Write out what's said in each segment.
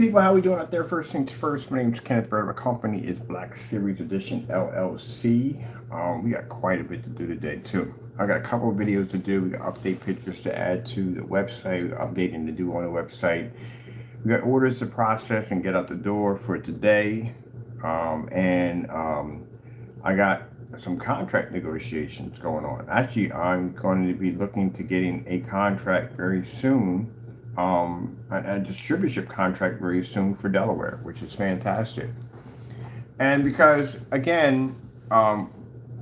people, how we doing out there? First things first, my name is Kenneth Bird. My company is Black Series Edition LLC. We got quite a bit to do today too. I got a couple of videos to do. We got update pictures to add to the website, updating to do on the website. We got orders to process and get out the door for today. I got some contract negotiations going on. Actually, I'm going to be looking to getting a contract very soon, a distributorship contract very soon for Delaware, which is fantastic. And because, again,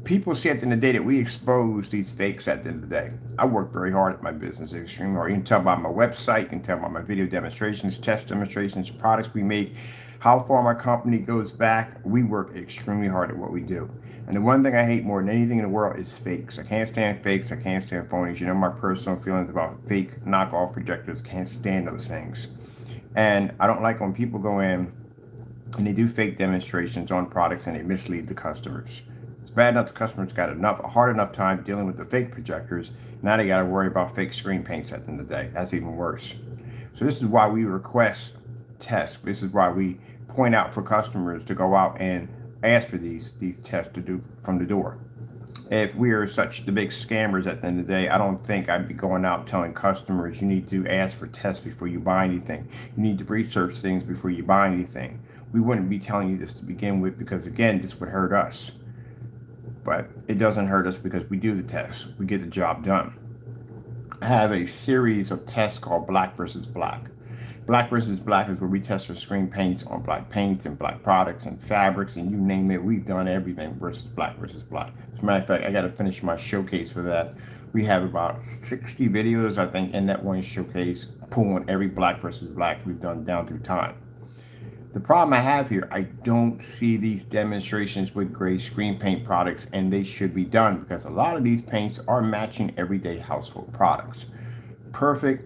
people see at the end of the day that we expose these fakes at the end of the day. I work very hard at my business, extremely hard. You can tell by my website, you can tell by my video demonstrations, test demonstrations, products we make, how far my company goes back. We work extremely hard at what we do. And the one thing I hate more than anything in the world is fakes. I can't stand fakes. I can't stand phonies. You know my personal feelings about fake knockoff projectors. Can't stand those things. And I don't like when people go in and they do fake demonstrations on products and they mislead the customers. It's bad enough the customers got a hard enough time dealing with the fake projectors. Now they got to worry about fake screen paints at the end of the day. That's even worse. So this is why we request tests. This is why we point out for customers to go out and ask for these tests to do from the door. If we are such the big scammers at the end of the day, I don't think I'd be going out telling customers you need to ask for tests before you buy anything. You need to research things before you buy anything. We wouldn't be telling you this to begin with because, again, this would hurt us. But it doesn't hurt us because we do the tests. We get the job done. I have a series of tests called Black versus Black. Black versus Black is where we test for screen paints on black paints and black products and fabrics and you name it. We've done everything versus Black versus Black. As a matter of fact, I got to finish my showcase for that. We have about 60 videos, I think, in that one showcase, pulling every Black versus Black we've done down through time. The problem I have here, I don't see these demonstrations with gray screen paint products, and they should be done because a lot of these paints are matching everyday household products. Perfect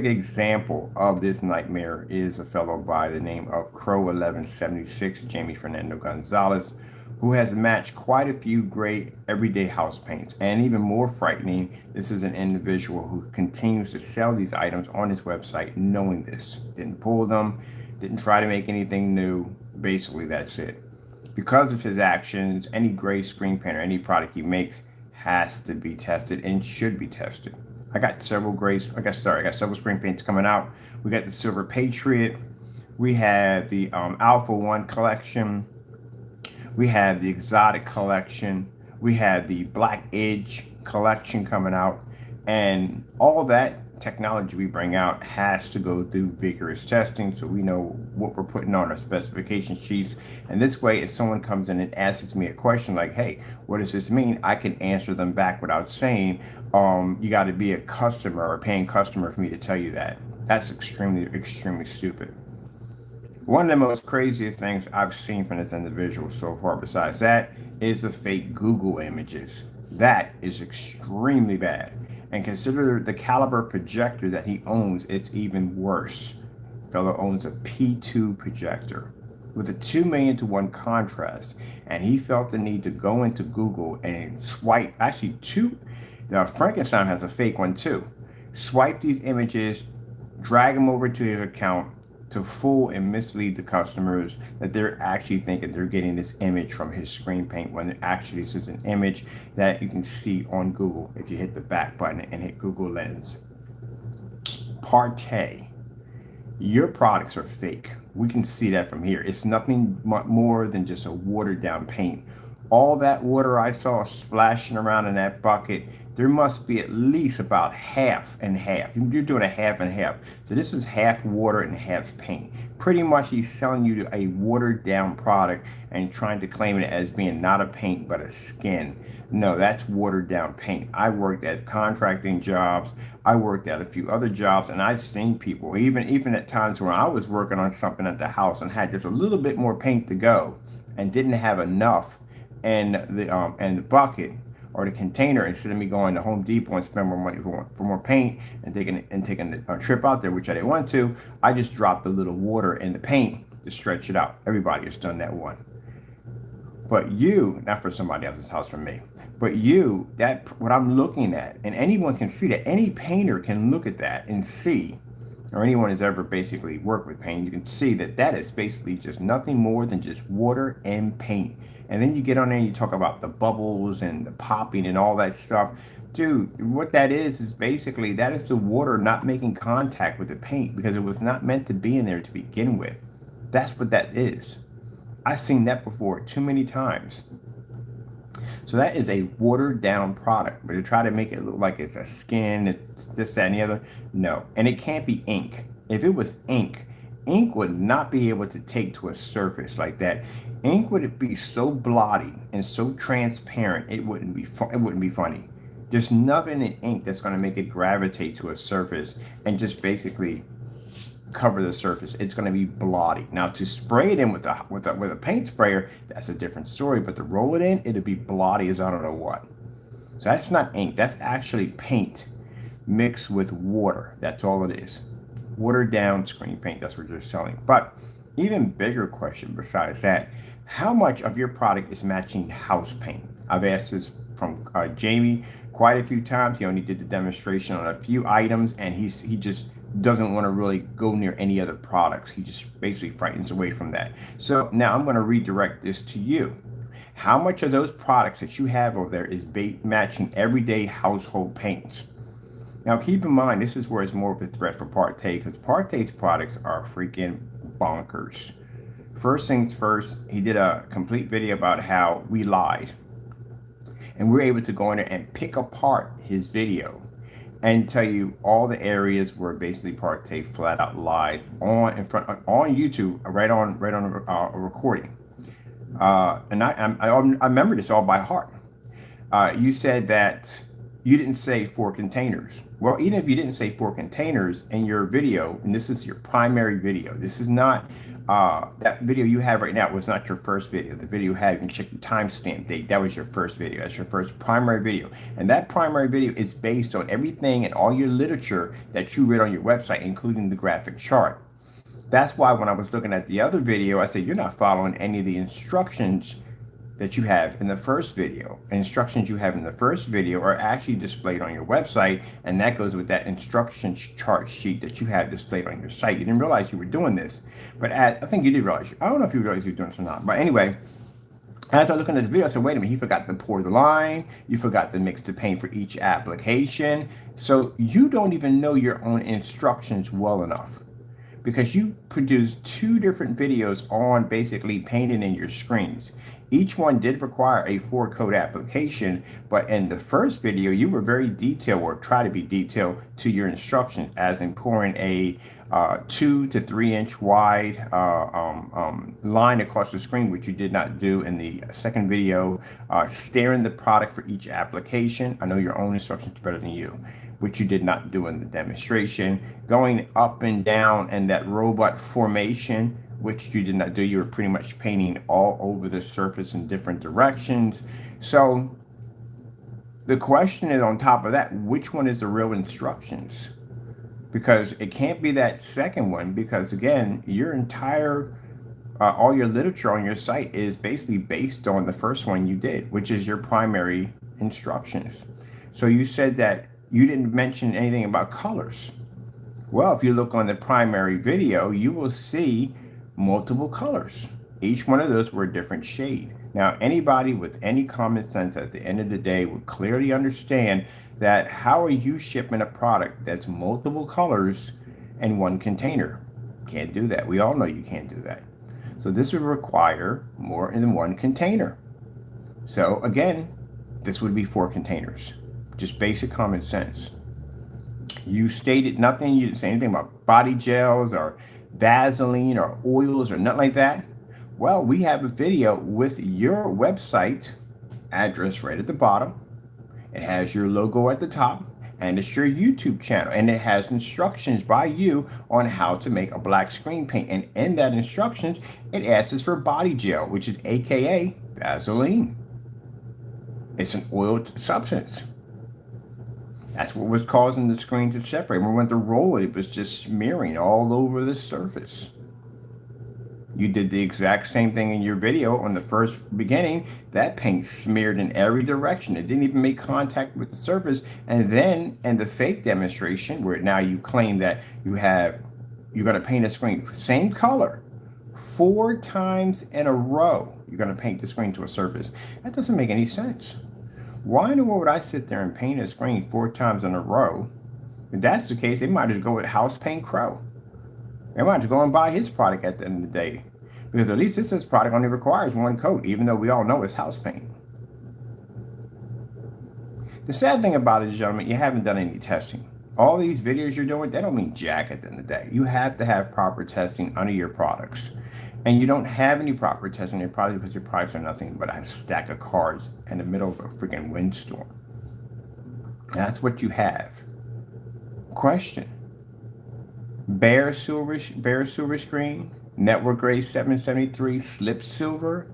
example of this nightmare is a fellow by the name of CROW1176, Jamie Fernando Gonzalez, who has matched quite a few great everyday house paints. And even more frightening, this is an individual who continues to sell these items on his website knowing this. Didn't pull them, didn't try to make anything new. Basically, that's it. Because of his actions, any gray screen paint or any product he makes has to be tested and should be tested. I got several several screen paints coming out. We got the Silver Patriot. We have the Alpha 1 collection. We have the Exotic collection. We have the Black Edge collection coming out. And all that technology we bring out has to go through vigorous testing so we know what we're putting on our specification sheets. And this way, if someone comes in and asks me a question like, hey, what does this mean? I can answer them back without saying, you got to be a customer or paying customer for me to tell you that. That's extremely, extremely stupid. One of the most craziest things I've seen from this individual so far besides that is the fake Google images. That is extremely bad. And consider the caliber projector that he owns, it's even worse. Fellow owns a P2 projector with a 2:1 contrast, and he felt the need to go into Google and swipe, actually Frankenstein has a fake one too. Swipe these images, drag them over to his account to fool and mislead the customers that they're actually thinking they're getting this image from his screen paint when actually this is an image that you can see on Google if you hit the back button and hit Google Lens. PARTAY, your products are fake. We can see that from here. It's nothing more than just a watered down paint. All that water I saw splashing around in that bucket, there must be at least about half and half. You're doing a half and half. So this is half water and half paint. Pretty much he's selling you a watered down product and trying to claim it as being not a paint but a skin. No, that's watered down paint. I worked at contracting jobs. I worked at a few other jobs, and I've seen people, even at times where I was working on something at the house and had just a little bit more paint to go and didn't have enough in the bucket or the container. Instead of me going to Home Depot and spend more money for more paint and taking a trip out there, which I didn't want to, I just dropped a little water in the paint to stretch it out. Everybody has done that one. But you, not for somebody else's house, for me, but you, what I'm looking at, and anyone can see that, any painter can look at that and see or anyone has ever basically worked with paint, you can see that that is basically just nothing more than just water and paint. And then you get on there and you talk about the bubbles and the popping and all that stuff. Dude, what that is basically that is the water not making contact with the paint because it was not meant to be in there to begin with. That's what that is. I've seen that before too many times. So that is a watered down product, but to try to make it look like it's a skin, it's this, that, and the other, no. And it can't be ink. If it was ink, ink would not be able to take to a surface like that. Ink would be so blotty and so transparent, it wouldn't be funny. There's nothing in ink that's going to make it gravitate to a surface and just basically cover the surface. It's going to be blotty. Now to spray it in with a paint sprayer, that's a different story, but to roll it in, it'll be blotty as I don't know what. So that's not ink, that's actually paint mixed with water. That's all it is. Watered down screen paint, that's what you're selling. But even bigger question besides that, how much of your product is matching house paint? I've asked this from Jamie quite a few times. He only did the demonstration on a few items, and he just doesn't want to really go near any other products. He just basically frightens away from that. So now I'm going to redirect this to you. How much of those products that you have over there is matching everyday household paints? Now keep in mind, this is where it's more of a threat for Partay, because Partay's products are freaking bonkers. First things first, he did a complete video about how we lied. And we're able to go in there and pick apart his video and tell you all the areas where basically Partay flat out lied on YouTube, right on a recording. And I remember this all by heart. You said that you didn't say 4 containers. Well, even if you didn't say 4 containers in your video, and this is your primary video, this is not that video you have right now was not your first video. The video you had, you can check the timestamp date. That was your first video. That's your first primary video. And that primary video is based on everything and all your literature that you read on your website, including the graphic chart. That's why when I was looking at the other video, I said, you're not following any of the instructions that you have in the first video. Instructions you have in the first video are actually displayed on your website, and that goes with that instruction chart sheet that you have displayed on your site. You didn't realize you were doing this, but I think you did realize. I don't know if you realized you were doing this or not, but anyway, as I was looking at this video, I said, wait a minute, he forgot to pour the line, you forgot to mix the paint for each application, so you don't even know your own instructions well enough, because you produced 2 different videos on basically painting in your screens. Each one did require a 4-code application, but in the first video, you were very detailed, or try to be detailed, to your instructions, as in pouring a 2 to 3 inch wide line across the screen, which you did not do in the second video, staring the product for each application. I know your own instructions better than you, which you did not do in the demonstration. Going up and down and that robot formation, which you did not do. You were pretty much painting all over the surface in different directions. So the question is, on top of that, which one is the real instructions? Because it can't be that second one, because again, your entire all your literature on your site is basically based on the first one you did, which is your primary instructions. So you said that you didn't mention anything about colors. Well, if you look on the primary video, you will see multiple colors. Each one of those were a different shade. Now, anybody with any common sense at the end of the day would clearly understand that how are you shipping a product that's multiple colors in one container? Can't do that. We all know you can't do that. So this would require more than one container. So again, this would be 4 containers. Just basic common sense. You stated nothing. You didn't say anything about body gels or Vaseline or oils or nothing like that. Well, we have a video with your website address right at the bottom. It has your logo at the top, and it's your YouTube channel, and it has instructions by you on how to make a black screen paint. And in that instructions, it asks for body gel, which is AKA Vaseline. It's an oiled substance. That's what was causing the screen to separate. When we went to roll it, was just smearing all over the surface. You did the exact same thing in your video on the first beginning. That paint smeared in every direction. It didn't even make contact with the surface. And then in the fake demonstration, where now you claim that you're going to paint a screen, same color, 4 times in a row, you're going to paint the screen to a surface. That doesn't make any sense. Why in the world would I sit there and paint a screen 4 times in a row? If that's the case, they might just go with House Paint CROW. They might just go and buy his product at the end of the day. Because at least this product only requires 1 coat, even though we all know it's house paint. The sad thing about it, gentlemen, you haven't done any testing. All these videos you're doing, they don't mean jack at the end of the day. You have to have proper testing under your products. And you don't have any proper testing on your products because your products are nothing but a stack of cards in the middle of a freaking windstorm. That's what you have. Question. Bare silver screen, network grade 773 slip silver,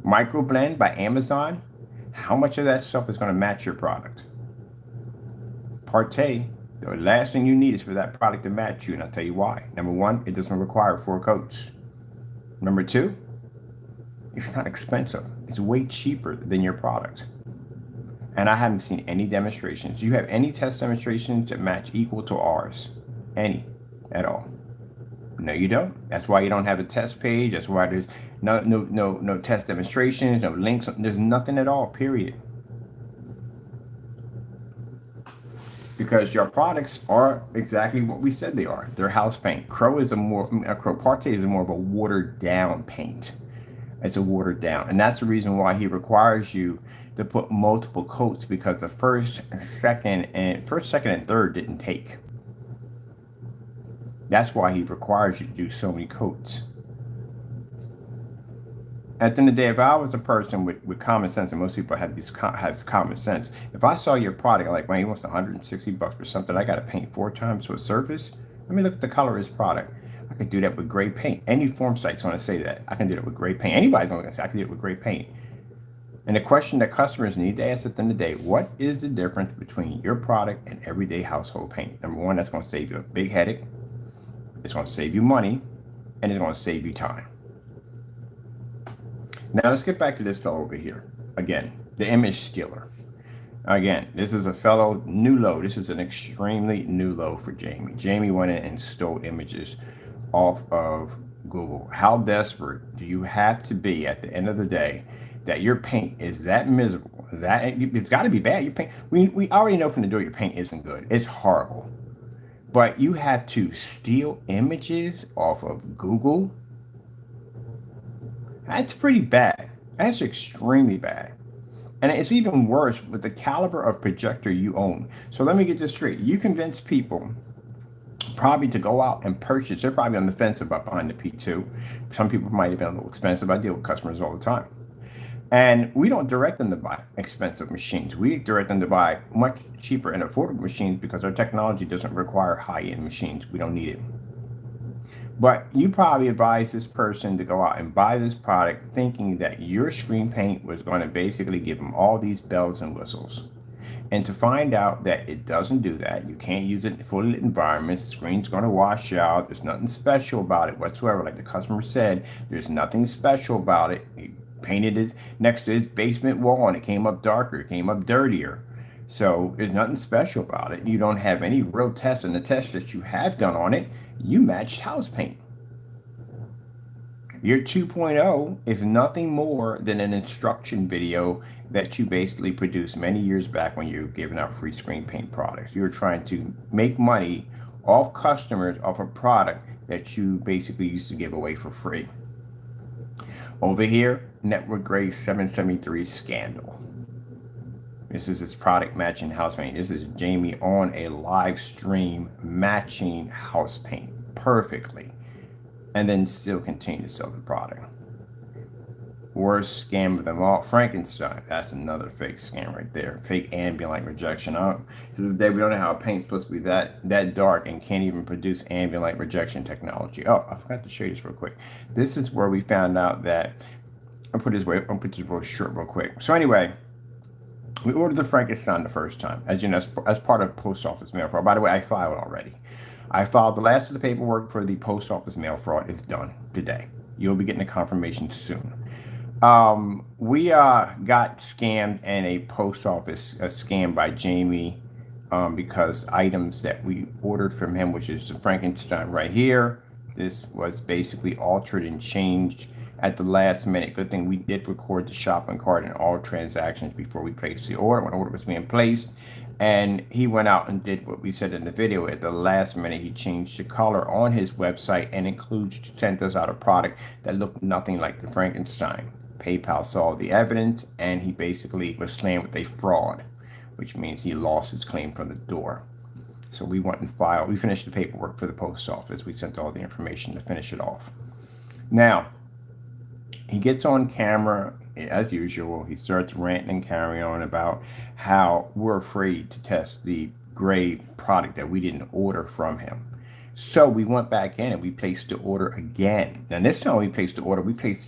micro blend by Amazon. How much of that stuff is going to match your product? PARTAY, the last thing you need is for that product to match you, and I'll tell you why. Number 1, it doesn't require 4 coats. Number 2, it's not expensive. It's way cheaper than your product. And I haven't seen any demonstrations. Do you have any test demonstrations that match equal to ours? Any at all? No, you don't. That's why you don't have a test page. That's why there's no test demonstrations, no links. There's nothing at all, period. Because your products are exactly what we said they are. They're house paint. PARTAY is more of a watered down paint. It's a watered down. And that's the reason why he requires you to put multiple coats, because the first, second, and third didn't take. That's why he requires you to do so many coats. At the end of the day, if I was a person with common sense, and most people have has common sense, if I saw your product, like, man, he wants $160 for something, I got to paint 4 times to a surface. Let me look at the color of his product. I could do that with gray paint. Any form site's going to say that. I can do that with gray paint. Anybody's going to say I can do it with gray paint. And the question that customers need to ask at the end of the day, what is the difference between your product and everyday household paint? Number 1, that's going to save you a big headache. It's going to save you money, and it's going to save you time. Now let's get back to this fellow over here. Again, the image stealer. Again, this is a fellow new low. This is an extremely new low for Jamie. Jamie went in and stole images off of Google. How desperate do you have to be at the end of the day that your paint is that miserable? That it's got to be bad. Your paint, we already know from the door your paint isn't good. It's horrible. But you have to steal images off of Google. That's pretty bad. That's extremely bad. And it's even worse with the caliber of projector you own. So let me get this straight. You convince people probably to go out and purchase. They're probably on the fence about buying the P2. Some people might have been a little expensive. I deal with customers all the time. And we don't direct them to buy expensive machines. We direct them to buy much cheaper and affordable machines because our technology doesn't require high-end machines. We don't need it. But you probably advise this person to go out and buy this product thinking that your screen paint was going to basically give them all these bells and whistles. And to find out that it doesn't do that, you can't use it in fully lit environments, the screen's going to wash out, there's nothing special about it whatsoever. Like the customer said, there's nothing special about it. He painted it next to his basement wall and it came up darker, it came up dirtier. So there's nothing special about it. You don't have any real tests, and the tests that you have done on it, you matched house paint. Your 2.0 is nothing more than an instruction video that you basically produced many years back when you were giving out free screen paint products. You were trying to make money off customers off a product that you basically used to give away for free. Over here, network grade 773 Scandal. This is his product matching house paint. This is Jamie on a live stream matching house paint perfectly, and then still continue to sell the product. Worst scam of them all, Frankenstein. That's another fake scam right there. Fake ambient light rejection. To this day, we don't know how a paint's supposed to be that dark and can't even produce ambient light rejection technology. Oh, I forgot to show you this real quick. This is where we found out that, I'll put this real short real quick. So anyway, we ordered the Frankenstein the first time, as you know, as part of post office mail fraud. By the way, I filed already. I filed the last of the paperwork for the post office mail fraud is done today. You'll be getting a confirmation soon. We got scammed in a post office scam by Jamie, because items that we ordered from him, which is the Frankenstein right here, this was basically altered and changed at the last minute. Good thing we did record the shopping cart and all transactions before we placed the order, when the order was being placed. And he went out and did what we said in the video. At the last minute, he changed the color on his website and sent us out a product that looked nothing like the Frankenstein. PayPal saw the evidence, and he basically was slammed with a fraud, which means he lost his claim from the door. So we went and filed. We finished the paperwork for the post office. We sent all the information to finish it off. Now, he gets on camera as usual. He starts ranting and carrying on about how we're afraid to test the gray product that we didn't order from him. So we went back in and we placed the order again. Now this time we placed the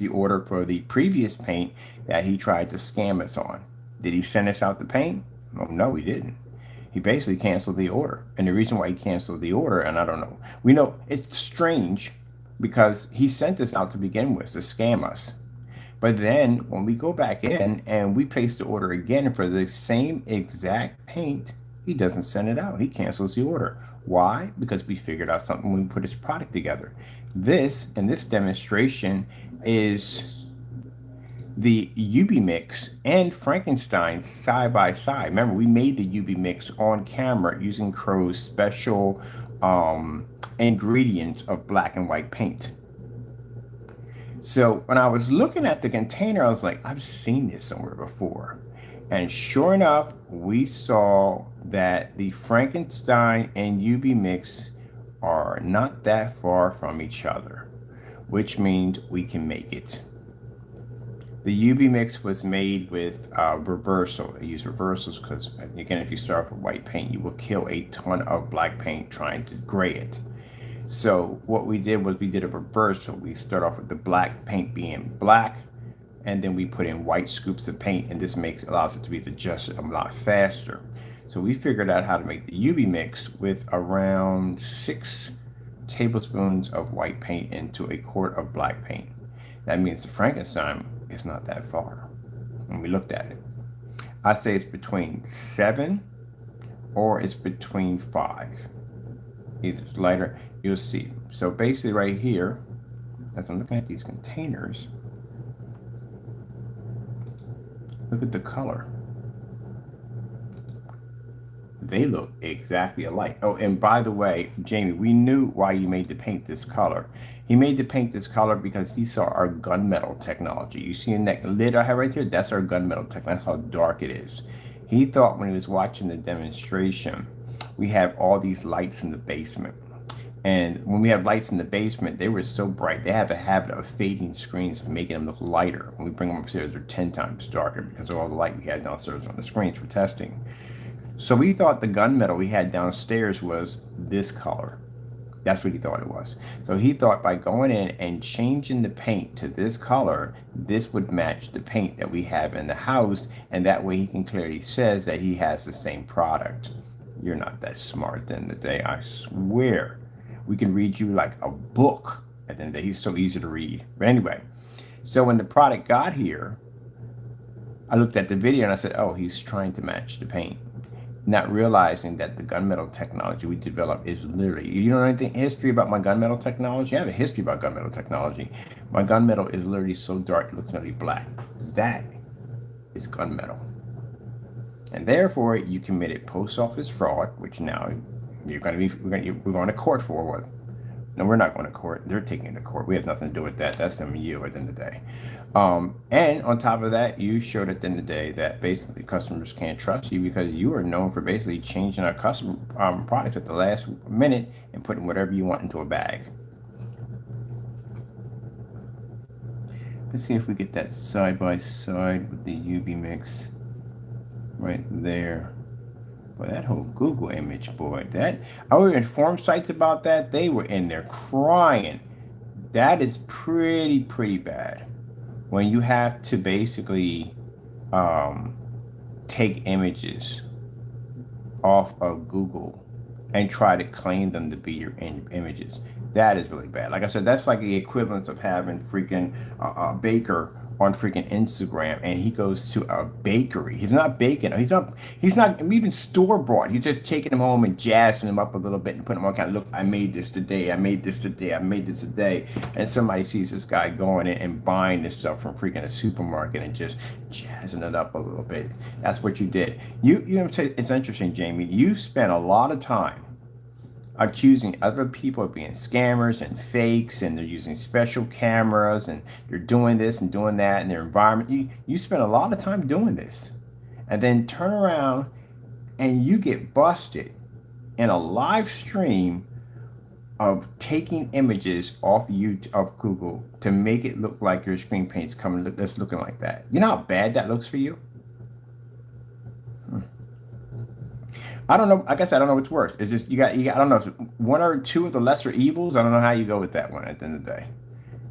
order for the previous paint that he tried to scam us on. Did he send us out the paint? Oh, no, he didn't. He basically canceled the order. And the reason why he canceled the order, and I don't know, we know it's strange because he sent us out to begin with to scam us. But then when we go back in and we place the order again for the same exact paint, he doesn't send it out. He cancels the order. Why? Because we figured out something when we put his product together. This demonstration is the UV mix and Frankenstein side by side. Remember, we made the UV mix on camera using CROW's special ingredients of black and white paint. So when I was looking at the container, I was like, I've seen this somewhere before. And sure enough, we saw that the Frankenstein and UV mix are not that far from each other, which means we can make it. The UV mix was made with reversal. They use reversals because, again, if you start with white paint, you will kill a ton of black paint trying to gray it. So what we did was we did a reversal. We start off with the black paint being black, and then we put in white scoops of paint, and this allows it to be adjusted a lot faster. So we figured out how to make the UV mix with around 6 tablespoons of white paint into a quart of black paint. That means the Frankenstein is not that far when we looked at it. I say it's between 7 or it's between 5. Either it's lighter, you'll see. So basically right here, as I'm looking at these containers, look at the color. They look exactly alike. Oh, and by the way, Jamie, we knew why you made the paint this color. He made the paint this color because he saw our gunmetal technology. You see in that lid I have right here? That's our gunmetal technology. That's how dark it is. He thought when he was watching the demonstration, we have all these lights in the basement. And when we have lights in the basement, they were so bright. They have a habit of fading screens, of making them look lighter. When we bring them upstairs, they're 10 times darker because of all the light we had downstairs on the screens for testing. So we thought the gunmetal we had downstairs was this color. That's what he thought it was. So he thought by going in and changing the paint to this color, this would match the paint that we have in the house. And that way he can clearly says that he has the same product. You're not that smart at the end of the day, I swear. We can read you like a book at the end of the day. He's so easy to read. But anyway, so when the product got here, I looked at the video and I said, oh, he's trying to match the paint. Not realizing that the gunmetal technology we developed is literally, you know anything history about my gunmetal technology? I have a history about gunmetal technology. My gunmetal is literally so dark it looks nearly black. That is gunmetal. And therefore you committed post office fraud, which now we're going to court for. What? No, we're not going to court. They're taking it to court. We have nothing to do with that. That's them and you at the end of the day. And on top of that, you showed at the end of the day that basically customers can't trust you because you are known for basically changing our customer products at the last minute and putting whatever you want into a bag. Let's see if we get that side by side with the UV mix right there. Boy, that whole Google image, boy, that I was informed sites about that. They were in there crying. That is pretty bad. When you have to basically take images off of Google and try to claim them to be your images. That is really bad. Like I said, that's like the equivalence of having freaking a baker on freaking Instagram, and he goes to a bakery. He's not baking. He's not even store bought. He's just taking them home and jazzing them up a little bit and putting them on kind of, look, I made this today. I made this today. I made this today. And somebody sees this guy going in and buying this stuff from freaking a supermarket and just jazzing it up a little bit. That's what you did. You know, it's interesting, Jamie. You spent a lot of time accusing other people of being scammers and fakes, and they're using special cameras, and they're doing this and doing that in their environment. You spend a lot of time doing this, and then turn around and you get busted in a live stream of taking images off YouTube, of Google, to make it look like your screen paint's coming, that's looking like that. You know how bad that looks for you? I don't know. I guess I don't know what's worse. Is this you got? I don't know. If one or two of the lesser evils. I don't know how you go with that one. At the end of the day,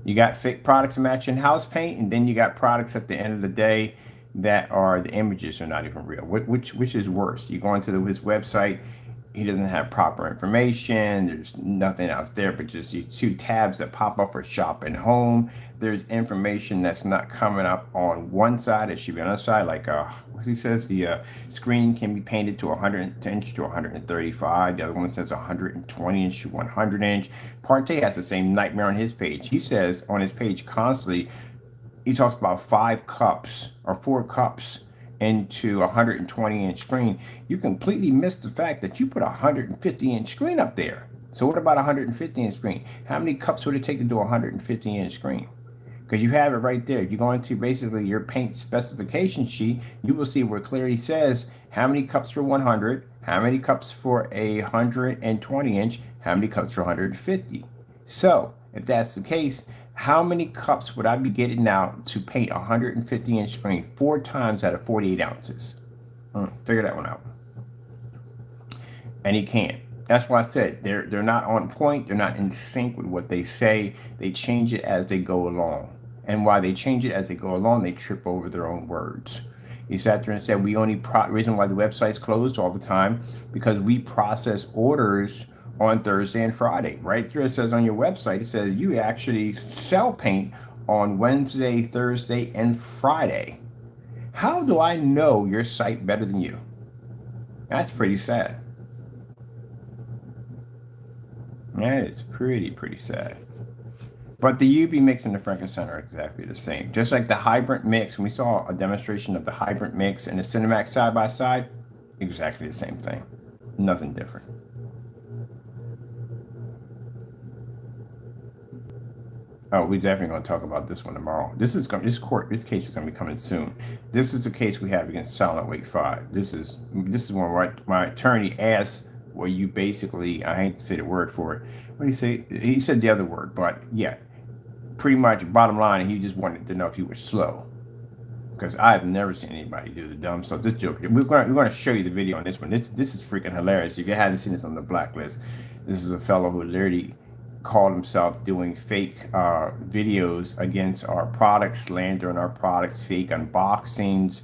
you got fake products matching house paint, and then you got products at the end of the day that are, the images are not even real. Which is worse? You go into his website. He doesn't have proper information. There's nothing out there but just these two tabs that pop up for shop and home. There's information that's not coming up on one side. It should be on the other side. Like what he says, the screen can be painted to 100 inch to 135. The other one says 120 inch to 100 inch. PARTAY has the same nightmare on his page. He says on his page constantly, he talks about 5 cups or 4 cups into a 120-inch screen. You completely missed the fact that you put a 150-inch screen up there. So what about a 150-inch screen? How many cups would it take to do a 150-inch screen? Because you have it right there. You go into basically your paint specification sheet, you will see where it clearly says how many cups for 100, how many cups for a 120-inch, how many cups for 150. So if that's the case, how many cups would I be getting out to paint a 150-inch screen 4 times out of 48 ounces? Figure that one out. And he can't. That's why I said they're not on point. They're not in sync with what they say. They change it as they go along. And while they change it as they go along, they trip over their own words. He sat there and said, we only reason why the website's closed all the time, because we process orders on Thursday and Friday. Right there it says on your website, it says you actually sell paint on Wednesday, Thursday, and Friday. How do I know your site better than you? That's pretty sad. That is pretty sad. But the UV mix and the Frankenstein are exactly the same. Just like the Hybrant mix, when we saw a demonstration of the Hybrant mix and the Cinemax side by side, exactly the same thing. Nothing different. Oh, we're definitely going to talk about this one tomorrow. This case is going to be coming soon. This is a case we have against Silent Wake 5. This is one where my attorney asked, where you basically, I hate to say the word for it. What did he say? He said the other word, but yeah, pretty much bottom line, he just wanted to know if you were slow. Because I've never seen anybody do the dumb stuff. This joke, we're going to show you the video on this one. This is freaking hilarious. If you haven't seen this on the blacklist, this is a fellow who literally called himself doing fake videos against our products, slandering our products, fake unboxings,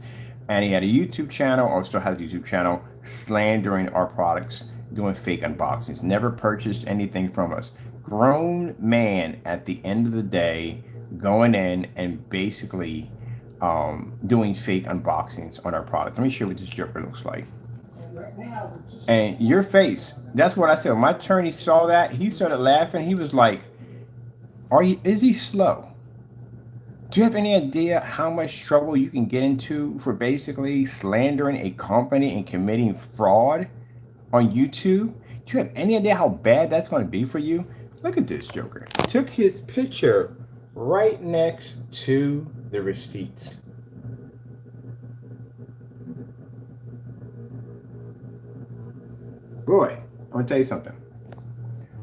and he had a YouTube channel, or still has a YouTube channel, slandering our products, doing fake unboxings. Never purchased anything from us. Grown man at the end of the day, going in and basically doing fake unboxings on our products. Let me show you what this joker looks like. And your face, that's what I said. When my attorney saw that, he started laughing. He was like, is he slow? Do you have any idea how much trouble you can get into for basically slandering a company and committing fraud on YouTube? Do you have any idea how bad that's going to be for you? Look at this joker. Took his picture right next to the receipts. Boy, I'm gonna tell you something.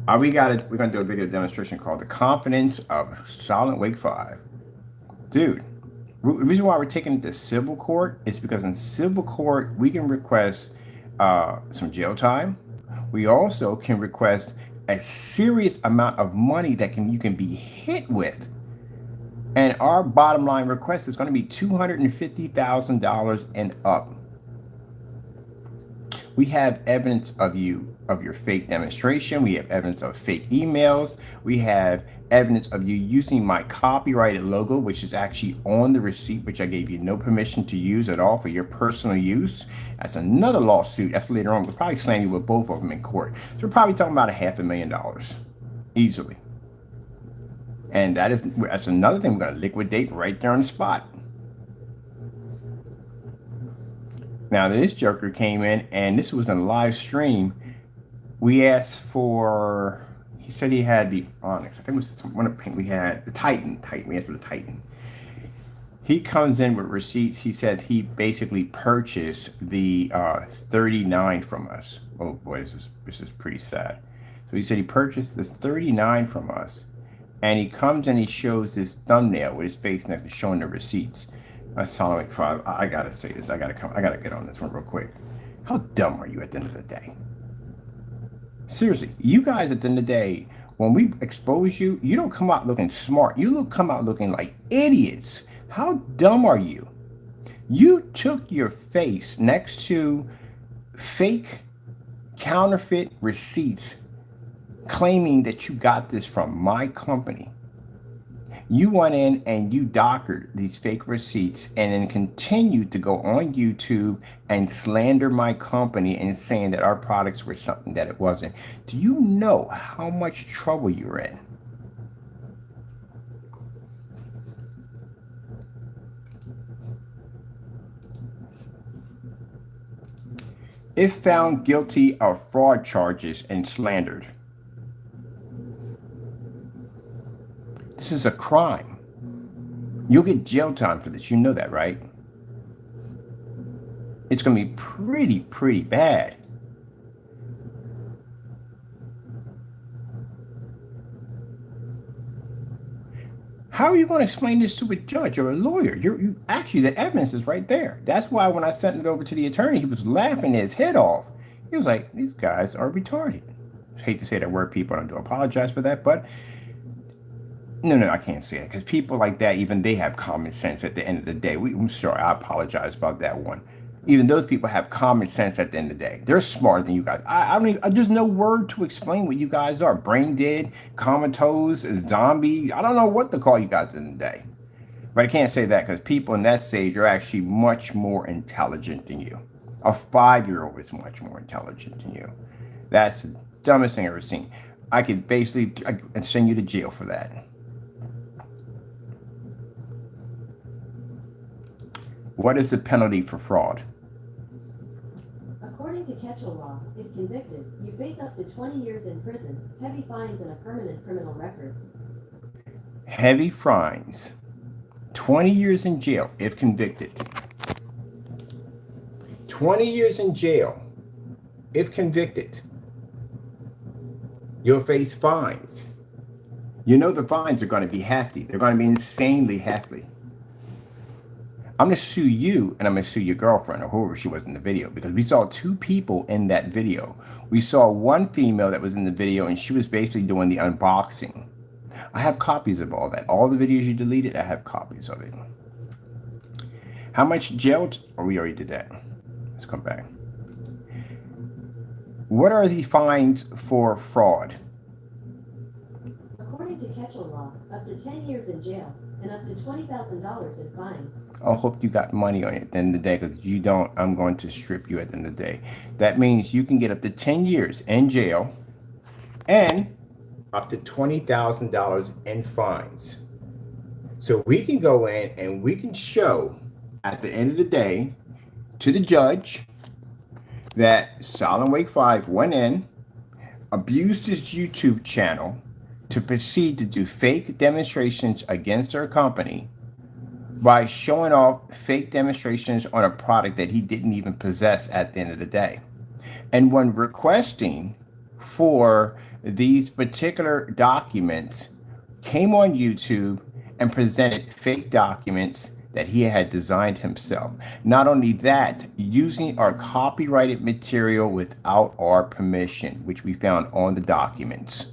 We're gonna do a video demonstration called "The Confidence of Silent Wake 5." Dude, the reason why we're taking it to civil court is because in civil court we can request some jail time. We also can request a serious amount of money that you can be hit with. And our bottom line request is going to be $250,000 and up. We have evidence of your fake demonstration. We have evidence of fake emails. We have evidence of you using my copyrighted logo, which is actually on the receipt, which I gave you no permission to use at all for your personal use. That's another lawsuit. That's later on. We'll probably slam you with both of them in court. So we're probably talking about $500,000 easily. And that's another thing we're going to liquidate right there on the spot. Now, this joker came in, and this was in a live stream. We asked for, he said he had the Onyx. I think it was one of the paint we had, the Titan. We asked for the Titan. He comes in with receipts. He said he basically purchased the 39 from us. Oh boy, this is pretty sad. So he said he purchased the 39 from us, and he comes and he shows this thumbnail with his face next to showing the receipts. Atomic 5. I gotta say this. I gotta get on this one real quick. How dumb are you at the end of the day? Seriously, you guys at the end of the day, when we expose you, you don't come out looking smart. You come out looking like idiots. How dumb are you? You took your face next to fake counterfeit receipts claiming that you got this from my company. You went in and you doctored these fake receipts and then continued to go on YouTube and slander my company and saying that our products were something that it wasn't. Do you know how much trouble you're in? If found guilty of fraud charges and slandered, this is a crime. You'll get jail time for this. You know that, right? It's going to be pretty bad. How are you going to explain this to a judge or a lawyer? You actually, the evidence is right there. That's why when I sent it over to the attorney, he was laughing his head off. He was like, these guys are retarded. I hate to say that word, people. I do apologize for that, but no, I can't say it because people like that, even they have common sense at the end of the day. I'm sorry, I apologize about that one. Even those people have common sense at the end of the day. They're smarter than you guys. I don't even, there's no word to explain what you guys are. Brain dead, comatose, zombie. I don't know what to call you guys in the day. But I can't say that because people in that stage are actually much more intelligent than you. A 5-year-old is much more intelligent than you. That's the dumbest thing I've ever seen. I could basically send you to jail for that. What is the penalty for fraud? According to Catch-all law, if convicted, you face up to 20 years in prison, heavy fines, and a permanent criminal record. Heavy fines, 20 years in jail if convicted. 20 years in jail if convicted. You'll face fines. You know the fines are going to be hefty. They're going to be insanely hefty. I'm going to sue you, and I'm going to sue your girlfriend or whoever she was in the video, because we saw 2 people in that video. We saw one female that was in the video, and she was basically doing the unboxing. I have copies of all that. All the videos you deleted, I have copies of it. How much jail? Oh, we already did that. Let's come back. What are the fines for fraud? According to Catch-all law, up to 10 years in jail and up to $20,000 in fines. I hope you got money on it at the end of the day, because if you don't, I'm going to strip you at the end of the day. That means you can get up to 10 years in jail and up to $20,000 in fines. So we can go in and we can show at the end of the day to the judge that Silent Wake 5 went in, abused his YouTube channel to proceed to do fake demonstrations against our company by showing off fake demonstrations on a product that he didn't even possess at the end of the day. And when requesting for these particular documents, came on YouTube and presented fake documents that he had designed himself. Not only that, using our copyrighted material without our permission, which we found on the documents.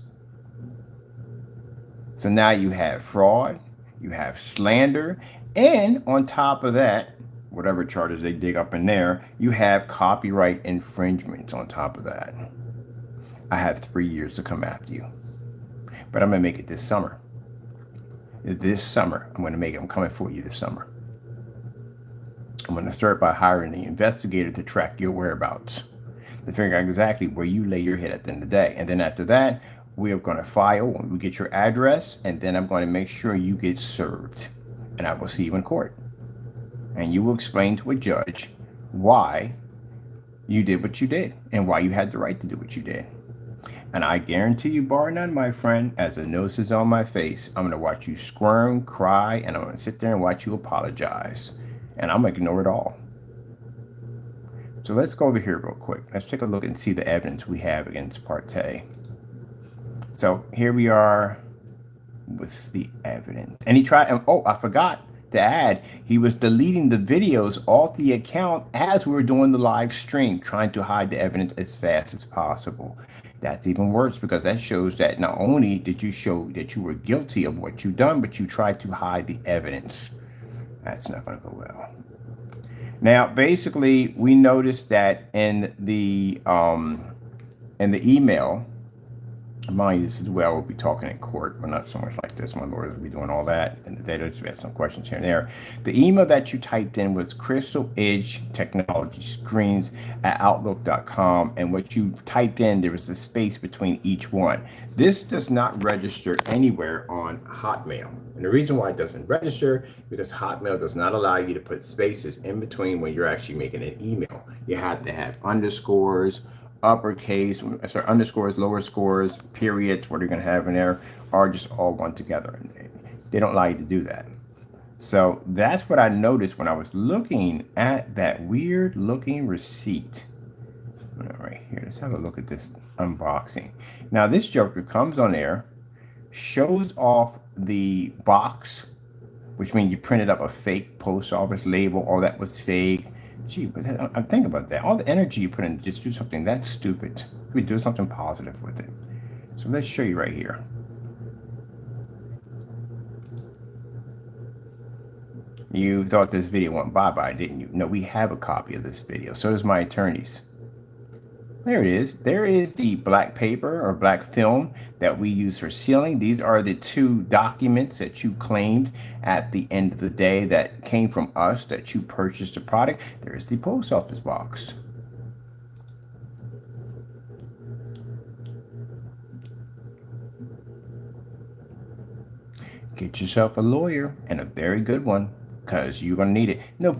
So now you have fraud, you have slander, and on top of that, whatever charges they dig up in there, you have copyright infringements on top of that. I have 3 years to come after you, but I'm gonna make it this summer. This summer, I'm gonna make it. I'm coming for you this summer. I'm gonna start by hiring the investigator to track your whereabouts, to figure out exactly where you lay your head at the end of the day. And then after that, we are gonna file when we get your address, and then I'm gonna make sure you get served. And I will see you in court. And you will explain to a judge why you did what you did and why you had the right to do what you did. And I guarantee you, bar none, my friend, as the nose is on my face, I'm going to watch you squirm, cry, and I'm going to sit there and watch you apologize. And I'm going to ignore it all. So let's go over here real quick. Let's take a look and see the evidence we have against PARTAY. So here we are with the evidence. And he tried, oh, I forgot to add, he was deleting the videos off the account as we were doing the live stream, trying to hide the evidence as fast as possible. That's even worse, because that shows that not only did you show that you were guilty of what you've done, but you tried to hide the evidence. That's not going to go well. Now, basically, we noticed that in the email, mind you, this is where I will be talking in court, but not so much like this. My lawyers will be doing all that, and the data, we have some questions here and there. The email that you typed in was Crystal Edge Technology Screens at Outlook.com, and what you typed in, there was a space between each one. This does not register anywhere on Hotmail. And the reason why it doesn't register, because Hotmail does not allow you to put spaces in between when you're actually making an email. You have to have underscores, uppercase, sorry, underscores, lower scores, periods, what you're going to have in there are just all one together. And they don't allow you to do that. So that's what I noticed when I was looking at that weird looking receipt. Right here, let's have a look at this unboxing. Now this joker comes on there, shows off the box, which means you printed up a fake post office label. All that was fake. Gee, but I'm thinking about that. All the energy you put in to just do something that stupid. We do something positive with it. So let's show you right here. You thought this video went bye-bye, didn't you? No, we have a copy of this video. So does my attorneys. There it is. There is the black paper or black film that we use for sealing. These are the 2 documents that you claimed at the end of the day that came from us, that you purchased the product. There's the post office box. Get yourself a lawyer, and a very good one, because you're going to need it. No,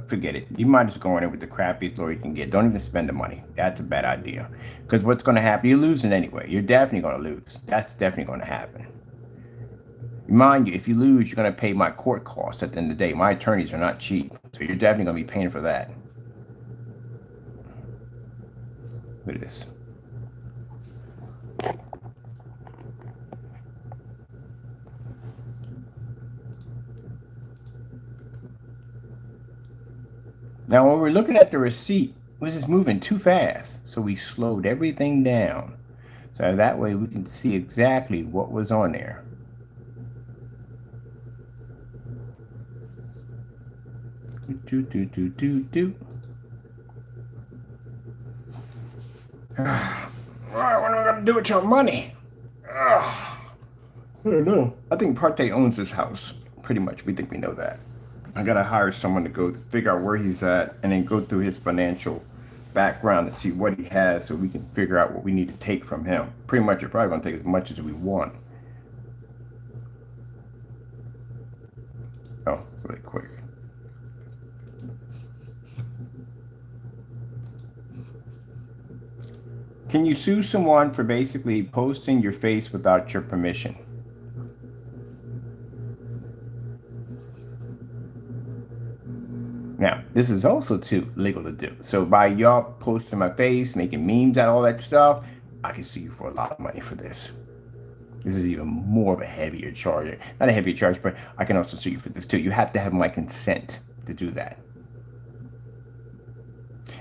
forget it. You might just go in there with the crappiest lawyer you can get. Don't even spend the money. That's a bad idea. Because what's going to happen? You're losing anyway. You're definitely going to lose. That's definitely going to happen. Mind you, if you lose, you're going to pay my court costs at the end of the day. My attorneys are not cheap. So you're definitely going to be paying for that. Look at this. Now, when we're looking at the receipt, it was just moving too fast. So we slowed everything down. So that way we can see exactly what was on there. All right, what am I going to do with your money? I don't know. I think PARTAY owns this house. Pretty much, we think we know that. I gotta hire someone to go figure out where he's at and then go through his financial background and see what he has so we can figure out what we need to take from him. Pretty much, you're probably gonna take as much as we want. Oh, really quick. Can you sue someone for basically posting your face without your permission? Now, this is also too legal to do. So by y'all posting my face, making memes out, all that stuff, I can sue you for a lot of money for this. This is even more of a heavier charge. Not a heavier charge, but I can also sue you for this too. You have to have my consent to do that.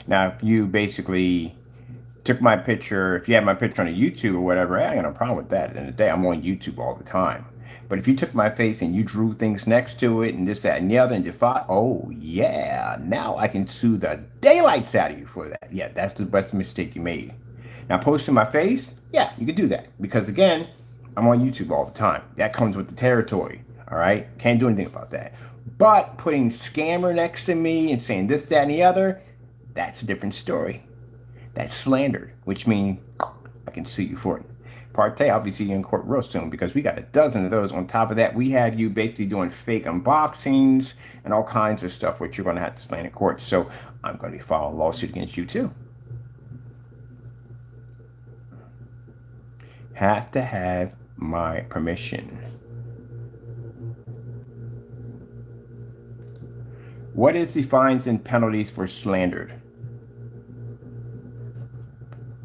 Now, if you basically took my picture, if you have my picture on a YouTube or whatever, I ain't got no problem with that. At the end of the day, I'm on YouTube all the time. But if you took my face and you drew things next to it and this, that, and the other and defied, oh yeah, now I can sue the daylights out of you for that. Yeah, that's the best mistake you made. Now posting my face, yeah, you can do that because again, I'm on YouTube all the time. That comes with the territory. All right, can't do anything about that. But putting scammer next to me and saying this, that, and the other, that's a different story. That's slandered, which means I can sue you for it. Partay, I'll be seeing you in court real soon because we got a dozen of those. On top of that, we have you basically doing fake unboxings and all kinds of stuff, which you're going to have to explain in court. So I'm going to be filing a lawsuit against you too. Have to have my permission. What is the fines and penalties for slandered?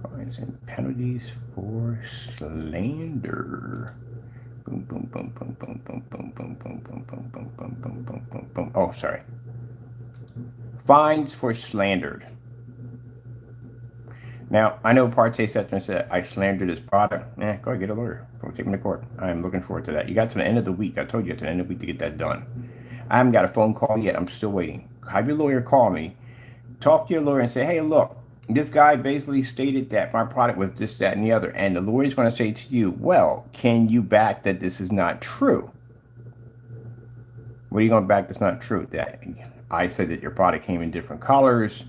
Fines and penalties for slander. Boom, boom, boom, boom, boom, boom, boom, boom, boom, boom, boom, boom, boom, boom, boom, boom, boom. Oh, sorry. Fines for slandered. Now, I know Partay sat there and said, I slandered his product. Go ahead, get a lawyer. Go take him to court. I'm looking forward to that. You got to the end of the week. I told you at the end of the week to get that done. I haven't got a phone call yet. I'm still waiting. Have your lawyer call me. Talk to your lawyer and say, hey, look, this guy basically stated that my product was this, that, and the other. And the lawyer's going to say to you, well, can you back that this is not true? What are you going to back that's not true? That I said that your product came in different colors.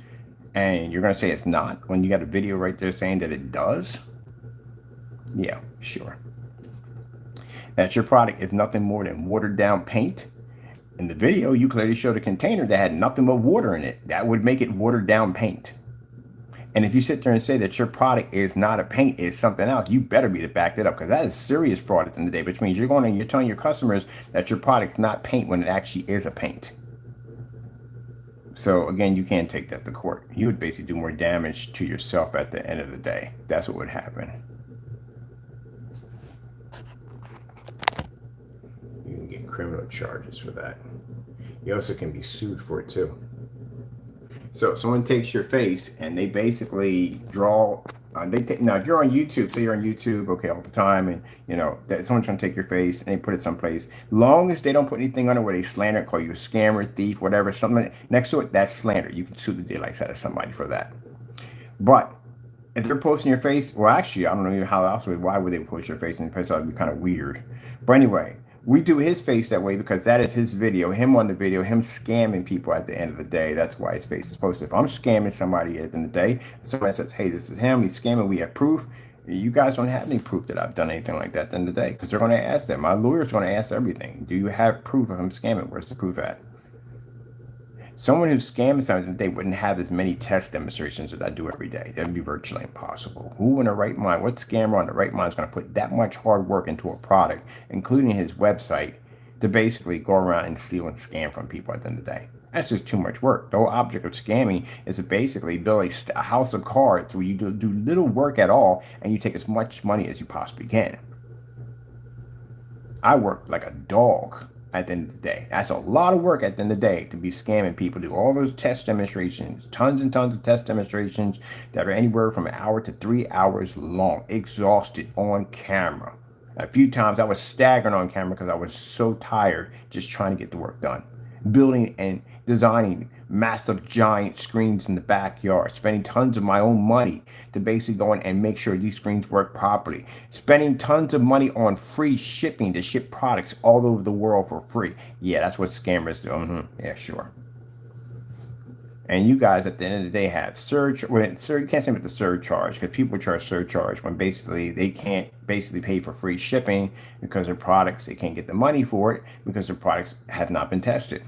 And you're going to say it's not when you got a video right there saying that it does? Yeah, sure. That your product is nothing more than watered down paint. In the video, you clearly showed a container that had nothing but water in it. That would make it watered down paint. And if you sit there and say that your product is not a paint, it's something else, you better be to back that up because that is serious fraud at the end of the day, which means you're going and you're telling your customers that your product's not paint when it actually is a paint. So again, you can't take that to court. You would basically do more damage to yourself at the end of the day. That's what would happen. You can get criminal charges for that. You also can be sued for it too. So if someone takes your face and they basically draw, now if you're on YouTube, say you're on YouTube, okay, all the time, and you know that someone's trying to take your face and they put it someplace. Long as they don't put anything on it where they slander it, call you a scammer, thief, whatever, something next to it, that's slander. You can sue the daylights out of somebody for that. But if they're posting your face, well, actually, I don't know even how else why would they post your face in the face? That would be kind of weird. But anyway, we do his face that way because that is his video, him on the video, him scamming people at the end of the day. That's why his face is posted. If I'm scamming somebody at the end of the day, somebody says, hey, this is him, he's scamming, we have proof. You guys don't have any proof that I've done anything like that at the end of the day because they're going to ask them. My lawyer's going to ask everything. Do you have proof of him scamming? Where's the proof at? Someone who's scamming something, they wouldn't have as many test demonstrations that I do every day. That would be virtually impossible. Who in the right mind, what scammer on the right mind is going to put that much hard work into a product, including his website, to basically go around and steal and scam from people at the end of the day? That's just too much work. The whole object of scamming is to basically build a house of cards where you do little work at all and you take as much money as you possibly can. I work like a dog at the end of the day. That's a lot of work at the end of the day to be scamming people, do all those test demonstrations, tons and tons of test demonstrations that are anywhere from an hour to 3 hours long, exhausted on camera. A few times I was staggering on camera because I was so tired just trying to get the work done. Building and designing massive giant screens in the backyard, spending tons of my own money to basically go in and make sure these screens work properly, spending tons of money on free shipping to ship products all over the world for free. Yeah, that's what scammers do. Yeah, sure. And you guys at the end of the day have you can't say with the surcharge because people charge surcharge when basically they can't basically pay for free shipping because their products, they can't get the money for it because their products have not been tested.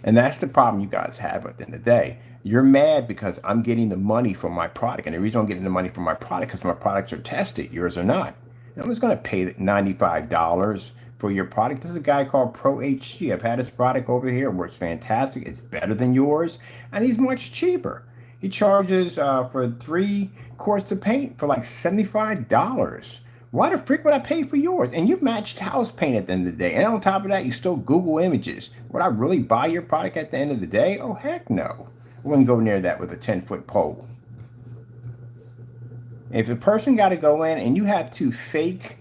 And that's the problem you guys have at the end of the day. You're mad because I'm getting the money from my product. And the reason I'm getting the money from my product is because my products are tested, yours are not. No one's going to pay $95 for your product. This is a guy called Pro HD. I've had his product over here. It works fantastic. It's better than yours. And he's much cheaper. He charges for 3 quarts of paint for like $75. Why the frick would I pay for yours? And you matched house paint at the end of the day. And on top of that, you still Google images. Would I really buy your product at the end of the day? Oh, heck no. I wouldn't go near that with a 10-foot pole. If a person got to go in and you have to fake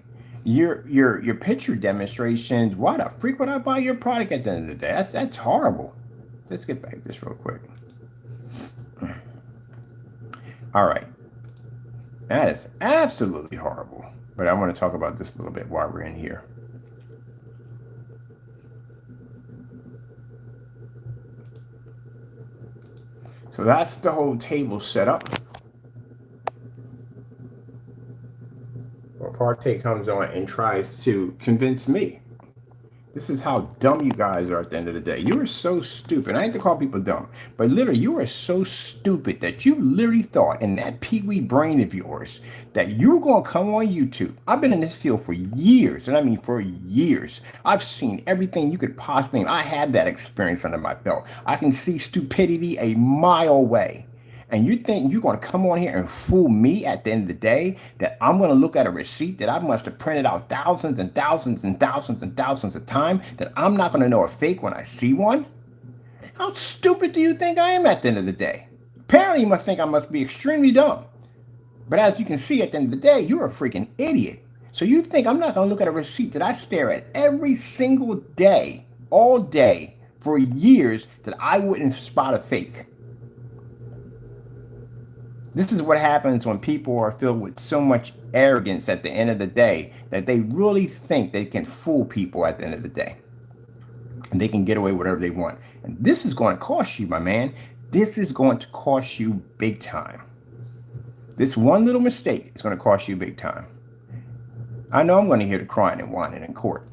your picture demonstrations. Why the freak would I buy your product at the end of the day? That's horrible. Let's get back to this real quick. All right. That is absolutely horrible. But I want to talk about this a little bit while we're in here. So that's the whole table setup. Well, Partay comes on and tries to convince me. This is how dumb you guys are at the end of the day. You are so stupid. I hate to call people dumb, but literally you are so stupid that you literally thought in that peewee brain of yours that you were going to come on YouTube. I've been in this field for years, and I mean for years. I've seen everything you could possibly. I had that experience under my belt. I can see stupidity a mile away. And you think you're going to come on here and fool me at the end of the day that I'm going to look at a receipt that I must have printed out thousands and thousands and thousands and thousands of times that I'm not going to know a fake when I see one? How stupid do you think I am at the end of the day? Apparently you must think I must be extremely dumb. But as you can see at the end of the day, you're a freaking idiot. So you think I'm not going to look at a receipt that I stare at every single day, all day, for years that I wouldn't spot a fake. This is what happens when people are filled with so much arrogance at the end of the day that they really think they can fool people at the end of the day. And they can get away with whatever they want. And this is going to cost you, my man. This is going to cost you big time. This one little mistake is going to cost you big time. I know I'm going to hear the crying and whining in court.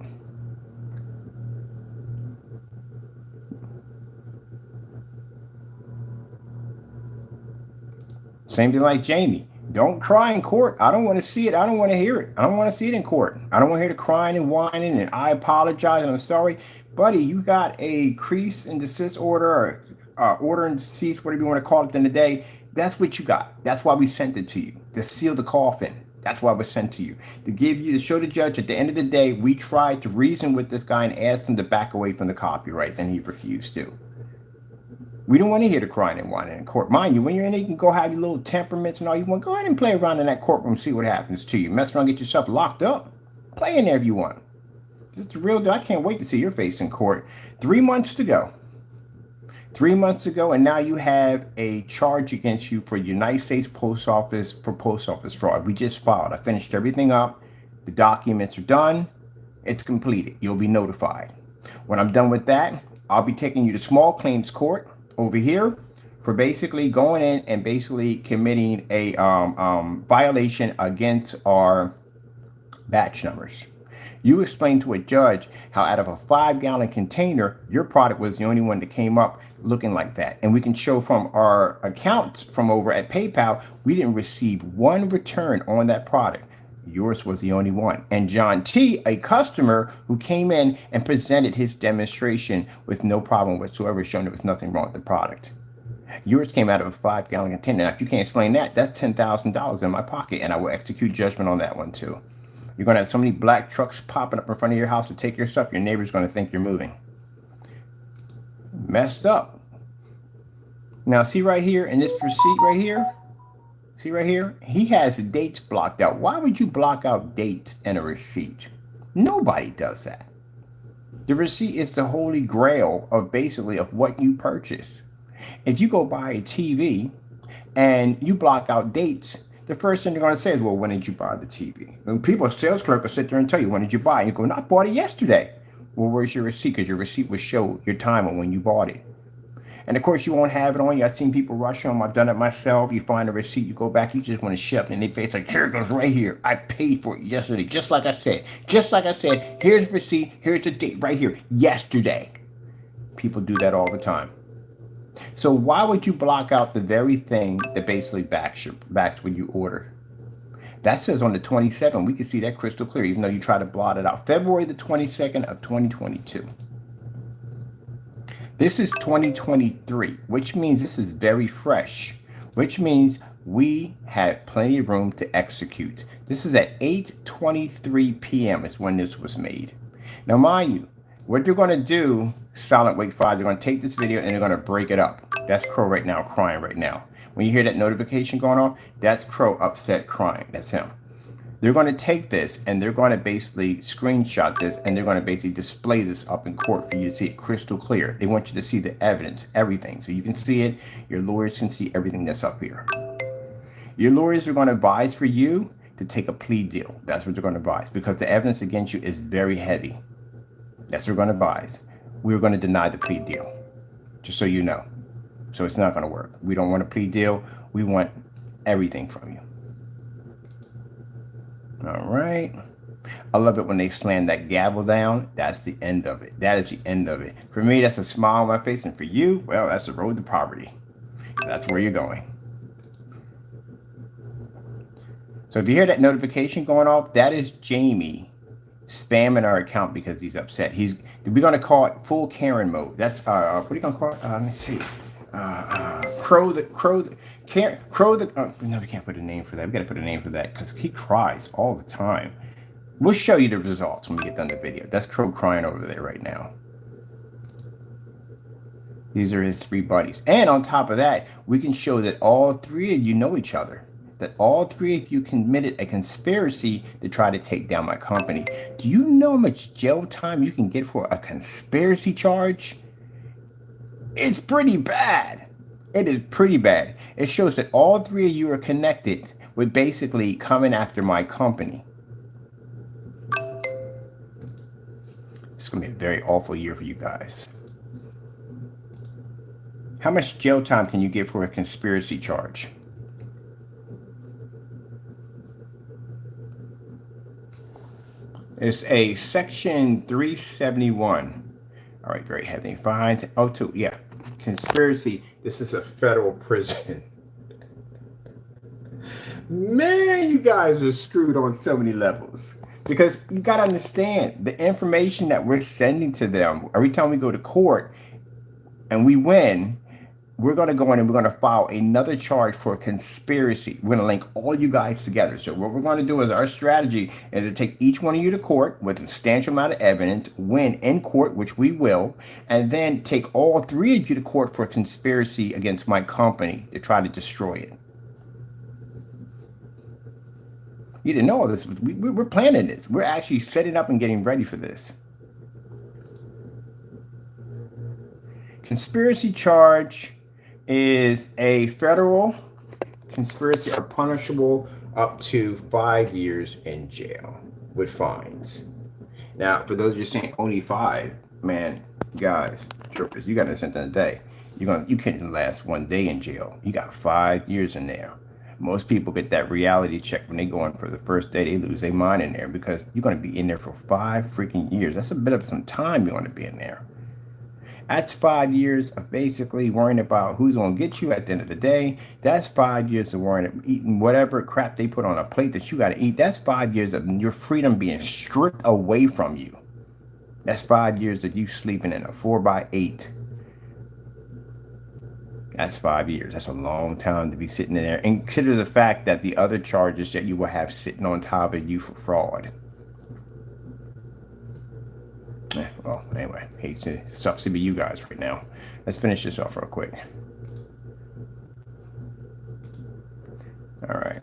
Same thing like Jamie. Don't cry in court. I don't want to see it. I don't want to hear it. I don't want to see it in court. I don't want to hear the crying and whining and I apologize and I'm sorry. Buddy, you got a cease and desist order or order and cease, whatever you want to call it at the end of the day. That's what you got. That's why we sent it to you. To seal the coffin. That's why it was sent to you. To show the judge at the end of the day, we tried to reason with this guy and asked him to back away from the copyrights and he refused to. We don't want to hear the crying and whining in court. Mind you, when you're in there, you can go have your little temperaments and all you want. Go ahead and play around in that courtroom, see what happens to you. Mess around, get yourself locked up. Play in there if you want. It's the real deal. I can't wait to see your face in court. 3 months to go. 3 months ago, and now you have a charge against you for United States Post Office for post office fraud. We just filed. I finished everything up. The documents are done. It's completed. You'll be notified. When I'm done with that, I'll be taking you to small claims court over here for basically going in and basically committing a violation against our batch numbers. You explained to a judge how out of a 5-gallon container, your product was the only one that came up looking like that. And we can show from our accounts from over at PayPal, we didn't receive one return on that product. Yours was the only one. And John T, a customer who came in and presented his demonstration with no problem whatsoever, showing there was nothing wrong with the product. Yours came out of a 5-gallon container. Now, if you can't explain that, that's $10,000 in my pocket, and I will execute judgment on that one too. You're going to have so many black trucks popping up in front of your house to take your stuff, your neighbor's going to think you're moving. Messed up. Now, see right here in this receipt right here? See right here? He has dates blocked out. Why would you block out dates in a receipt? Nobody does that. The receipt is the holy grail of basically of what you purchase. If you go buy a TV and you block out dates, the first thing they're going to say is, well, when did you buy the TV? And people, sales clerk will sit there and tell you, when did you buy it? You go, no, I bought it yesterday. Well, where's your receipt? Because your receipt will show your time on when you bought it. And of course, you won't have it on you. I've seen people rush them. I've done it myself. You find a receipt, you go back, you just want to shove it in their face like, here it goes right here. I paid for it yesterday, just like I said. Just like I said, here's the receipt, here's the date right here, yesterday. People do that all the time. So why would you block out the very thing that basically backs when you order? That says on the 27th, we can see that crystal clear, even though you try to blot it out. February the 22nd of 2022. This is 2023, which means this is very fresh, which means we have plenty of room to execute. This is at 8:23 p.m. is when this was made. Now, mind you, what they're going to do, Silent Wake 5, they're going to take this video and they're going to break it up. That's Crow right now, crying right now. When you hear that notification going off, that's Crow upset crying. That's him. They're going to take this and they're going to basically screenshot this and they're going to basically display this up in court for you to see it crystal clear. They want you to see the evidence, everything. So you can see it. Your lawyers can see everything that's up here. Your lawyers are going to advise for you to take a plea deal. That's what they're going to advise because the evidence against you is very heavy. That's what they're going to advise. We're going to deny the plea deal, just so you know. So it's not going to work. We don't want a plea deal. We want everything from you. All right. I love it when they slam that gavel down. That's the end of it. That is the end of it. For me, that's a smile on my face. And for you, well, that's the road to poverty. That's where you're going. So if you hear that notification going off, that is Jamie spamming our account because he's upset. We're going to call it full Karen mode. That's, what are you going to call it? Let me see. No, we can't put a name for that. We got to put a name for that because he cries all the time. We'll show you the results when we get done the video. That's Crow crying over there right now. These are his 3 buddies. And on top of that, we can show that all 3 of you know each other. That all 3 of you committed a conspiracy to try to take down my company. Do you know how much jail time you can get for a conspiracy charge? It's pretty bad. It is pretty bad. It shows that all 3 of you are connected with basically coming after my company. It's going to be a very awful year for you guys. How much jail time can you get for a conspiracy charge? It's a section 371. All right, very heavy fines. Oh, yeah. Conspiracy. This is a federal prison. Man, you guys are screwed on so many levels. Because you got to understand the information that we're sending to them. Every time we go to court and we win, we're going to go in and we're going to file another charge for conspiracy. We're going to link all you guys together. So what we're going to do is our strategy is to take each one of you to court with a substantial amount of evidence, win in court, which we will, and then take all 3 of you to court for conspiracy against my company to try to destroy it. You didn't know all this. We're planning this. We're actually setting up and getting ready for this. Conspiracy charge is a federal conspiracy are punishable up to 5 years in jail with fines. Now, for those of you saying only 5, man, guys, troopers, you got to sentence a day. You can't last 1 day in jail. You got 5 years in there. Most people get that reality check when they go in for the first day. They lose their mind in there because you're going to be in there for 5 freaking years. That's a bit of some time you want to be in there. That's 5 years of basically worrying about who's going to get you at the end of the day. That's 5 years of worrying about eating whatever crap they put on a plate that you got to eat. That's 5 years of your freedom being stripped away from you. That's 5 years of you sleeping in a 4x8. That's 5 years. That's a long time to be sitting in there. And consider the fact that the other charges that you will have sitting on top of you for fraud. Well, anyway, it sucks to be you guys right now. Let's finish this off real quick. All right.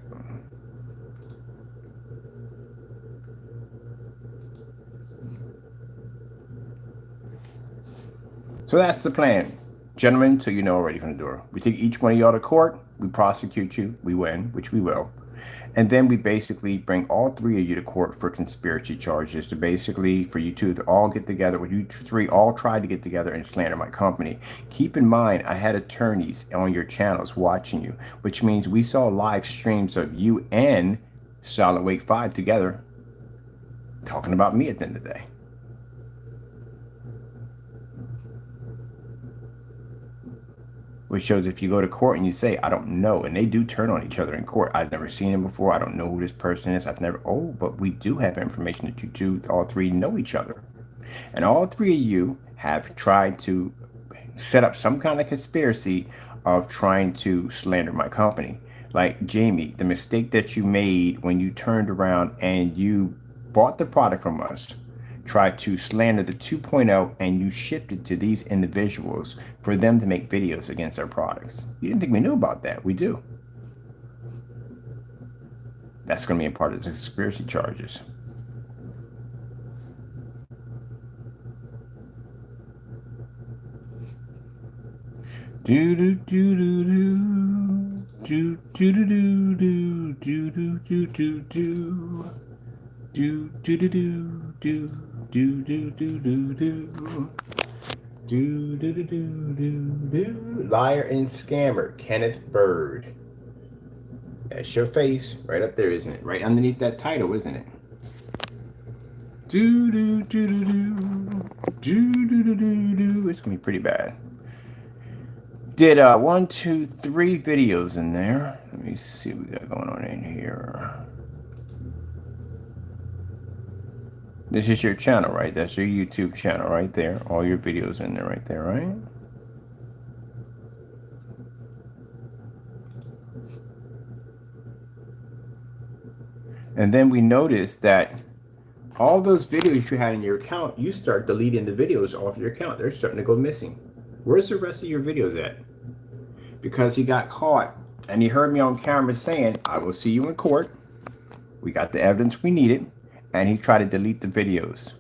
So that's the plan. Gentlemen, so you know already from the door. We take each one of y'all to court. We prosecute you. We win, which we will. And then we basically bring all 3 of you to court for conspiracy charges to basically for you 2 to all get together. When you 3 all try to get together and slander my company. Keep in mind, I had attorneys on your channels watching you, which means we saw live streams of you and Solid Wake 5 together talking about me at the end of the day. Which shows if you go to court and you say, I don't know, and they do turn on each other in court. I've never seen him before. I don't know who this person is. But we do have information that you 2, all 3 know each other. And all 3 of you have tried to set up some kind of conspiracy of trying to slander my company. Like Jamie, the mistake that you made when you turned around and you bought the product from us, tried to slander the 2.0 and you shipped it to these individuals for them to make videos against our products. You didn't think we knew about that. We do. That's going to be a part of the conspiracy charges. Do do do do do do do do do do do do do do. Do do do do do do do do do do do do do do do. Liar and scammer, Kenneth Bird. That's your face right up there, isn't it? Right underneath that title, isn't it? Do do do do do do do do do do. It's gonna be pretty bad. Did 1, 2, 3 videos in there. Let me see what we got going on in here. This is your channel, right? That's your YouTube channel right there. All your videos in there right there, right? And then we noticed that all those videos you had in your account, you start deleting the videos off your account. They're starting to go missing. Where's the rest of your videos at? Because he got caught and he heard me on camera saying, I will see you in court. We got the evidence we needed. And he tried to delete the videos.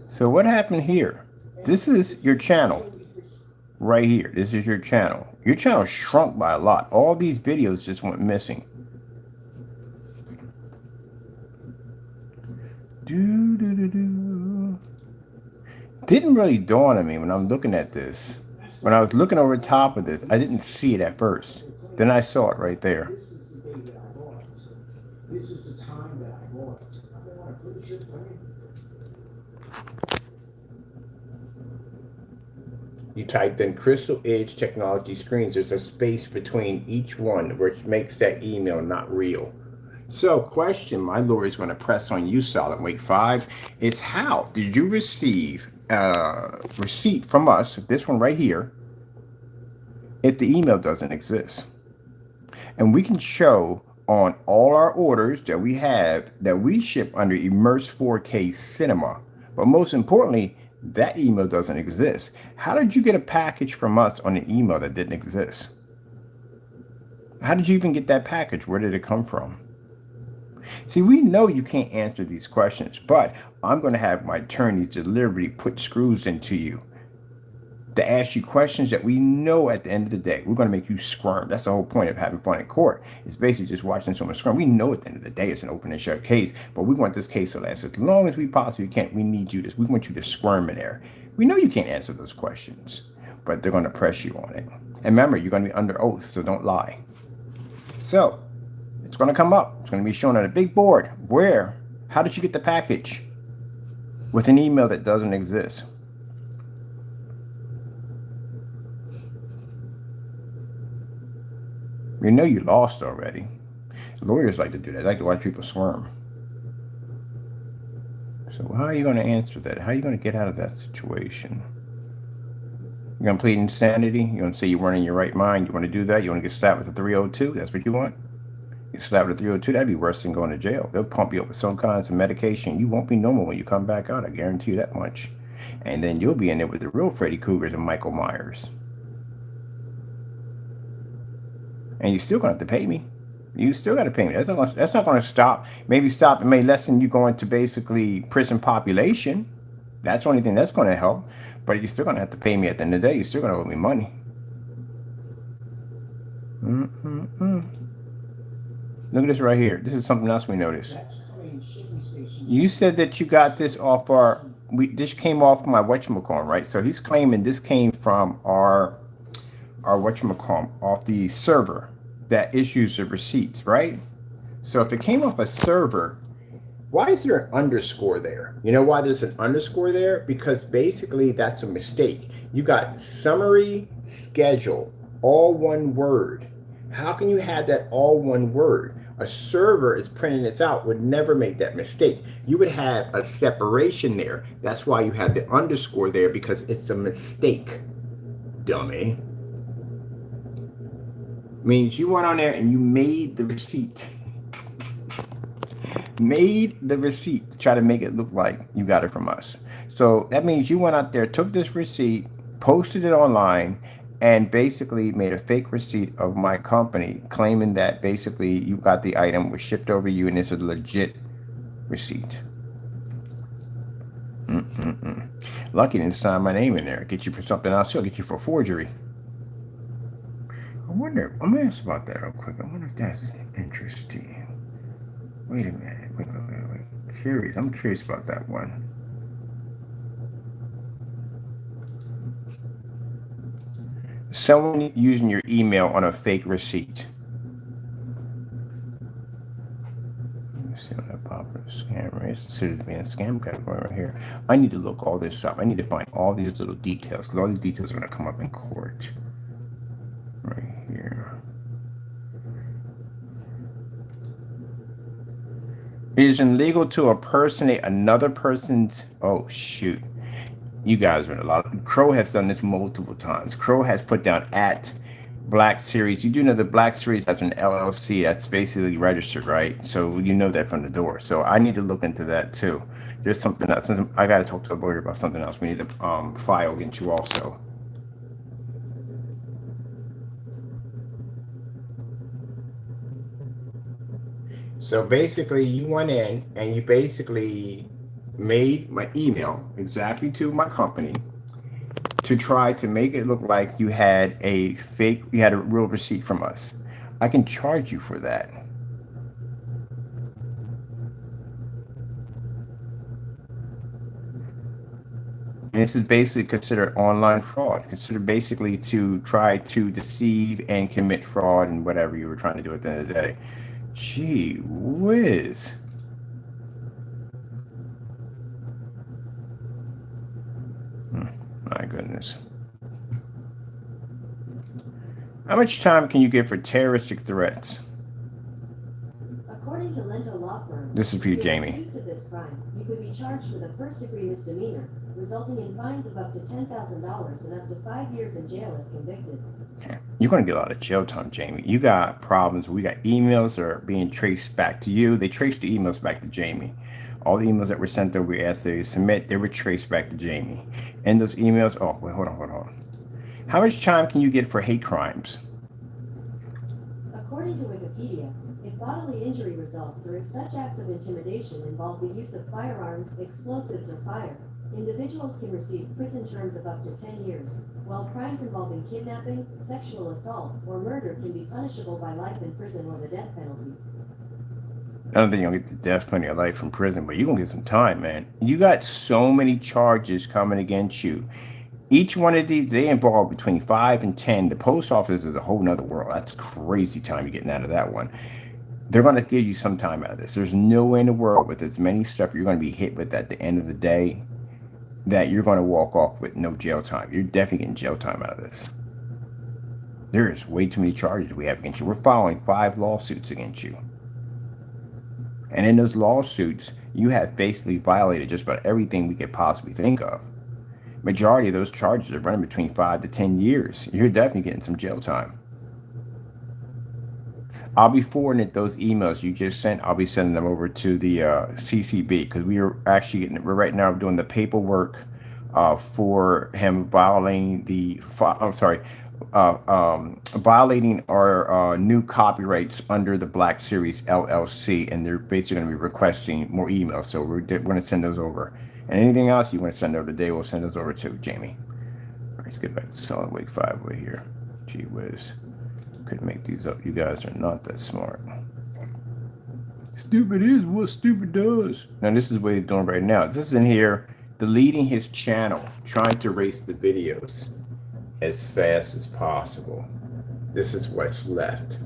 So what happened here? This is your channel right here. This is your channel. Your channel shrunk by a lot. All these videos just went missing. Didn't really dawn on me when I'm looking at this. When I was looking over top of this, I didn't see it at first. Then I saw it right there. This is the day that I bought it. This is the time that I bought it. I don't want to put your plan. You typed in Crystal Edge Technology Screens. There's a space between each one, which makes that email not real. So, question my lawyer is going to press on you, Solid Wake 5, is how did you receive a receipt from us, this one right here, if the email doesn't exist? And we can show on all our orders that we have that we ship under Immerse 4K Cinema. But most importantly, that email doesn't exist. How did you get a package from us on an email that didn't exist? How did you even get that package? Where did it come from? See, we know you can't answer these questions, but I'm going to have my attorneys deliberately put screws into you to ask you questions that we know at the end of the day, we're going to make you squirm. That's the whole point of having fun in court. It's basically just watching someone squirm. We know at the end of the day it's an open and shut case, but we want this case to last as long as we possibly can. We need you to, we want you to squirm in there. We know you can't answer those questions, but they're going to press you on it. And remember, you're going to be under oath, so don't lie. So, it's going to come up. It's going to be shown on a big board. Where? How did you get the package? With an email that doesn't exist. You know you lost already. Lawyers like to do that. They like to watch people squirm. So how are you going to answer that? How are you going to get out of that situation? You're going to plead insanity? You're going to say you weren't in your right mind? You want to do that? You want to get slapped with a 302? That's what you want? You slap with a 302, that'd be worse than going to jail. They'll pump you up with some kinds of medication. You won't be normal when you come back out. I guarantee you that much. And then you'll be in there with the real Freddy Cougars and Michael Myers. And you're still going to have to pay me. You still got to pay me. That's not going to stop. Maybe stop. It may lessen you going to basically prison population. That's the only thing that's going to help. But you're still going to have to pay me at the end of the day. You're still going to owe me money. Look at this right here. This is something else we noticed. You said that you got this off our, this came off my whatchamacallit, right? So he's claiming this came from our whatchamacallit, off the server that issues the receipts, right? So if it came off a server, why is there an underscore there? You know why there's an underscore there? Because basically that's a mistake. You got summary schedule, all one word. How can you have that all one word? A server is printing this out, would never make that mistake. You would have a separation there. That's why you have the underscore there, because it's a mistake, dummy. Means you went on there and you made the receipt. made the receipt to try to make it look like you got it from us. So that means you went out there, took this receipt, posted it online, and basically made a fake receipt of my company, claiming that basically you got the item, was shipped over you, and it's a legit receipt. Lucky didn't sign my name in there. Get you for something else. I'll get you for forgery. I wonder, I'm gonna ask about that real quick. I wonder if that's interesting. Wait a minute. Wait. Curious. I'm curious about that one. Someone using your email on a fake receipt. See on that popular scam, right? It's considered to be in a scam category right here. I need to look all this up. I need to find all these little details because all these details are going to come up in court. Right here. It is illegal to impersonate another person's. Oh, shoot. You guys are in a lot. Crow has done this multiple times. Crow has put down at Black Series. You do know the Black Series has an LLC that's basically registered, right? So you know that from the door. So I need to look into that too. There's something else. I got to talk to a lawyer about something else. We need to file against you also. So basically, you went in and you basically made my email exactly to my company to try to make it look like you had a real receipt from us. I can charge you for that. And this is basically considered online fraud, considered basically to try to deceive and commit fraud and whatever you were trying to do at the end of the day. Gee whiz. My goodness. How much time can you get for terroristic threats? According to Lento Law Firm, This is for you, if Jamie. accused of this crime, you could be charged with a first-degree misdemeanor, resulting in fines of up to $10,000 and up to 5 years in jail if convicted. You're going to get a lot of jail time, Jamie. You got problems. We got emails that are being traced back to you. They traced the emails back to Jamie. All the emails that were sent over, we asked they submit, they were traced back to Jamie. And those emails, oh, wait, hold on. How much time can you get for hate crimes? According to Wikipedia, if bodily injury results or if such acts of intimidation involve the use of firearms, explosives, or fire, individuals can receive prison terms of up to 10 years, while crimes involving kidnapping, sexual assault, or murder can be punishable by life in prison or the death penalty. I don't think you'll get the death penalty or life from prison, but you're going to get some time, man. You got so many charges coming against you. Each one of these, they involve between 5 and 10. The post office is a whole nother world. That's crazy time you're getting out of that one. They're going to give you some time out of this. There's no way in the world with as many stuff you're going to be hit with at the end of the day that you're going to walk off with no jail time. You're definitely getting jail time out of this. There is way too many charges we have against you. We're filing 5 lawsuits against you. And in those lawsuits, you have basically violated just about everything we could possibly think of. Majority of those charges are running between 5 to 10 years. You're definitely getting some jail time. I'll be forwarding those emails you just sent. I'll be sending them over to the CCB because we're right now doing the paperwork for him violating violating our new copyrights under the Black Series LLC, and they're basically going to be requesting more emails. So we're going to send those over. And anything else you want to send over today, we'll send those over to Jamie. All right, let's get back to Solid Wake 5 way here. Gee whiz. Couldn't make these up. You guys are not that smart. Stupid is what stupid does. Now this is what he's doing right now. This is in here deleting his channel, trying to erase the videos as fast as possible. This is what's left.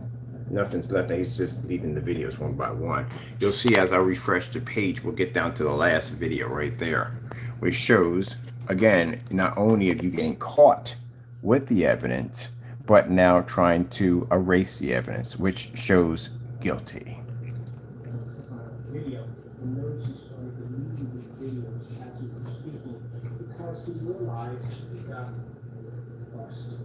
Nothing's left. He's just deleting the videos one by one. You'll see as I refresh the page, we'll get down to the last video right there, which shows, again, not only of you getting caught with the evidence, but now trying to erase the evidence, which shows guilty. Video. Emergency started deleting these videos as he was speaking because he realized he got busted.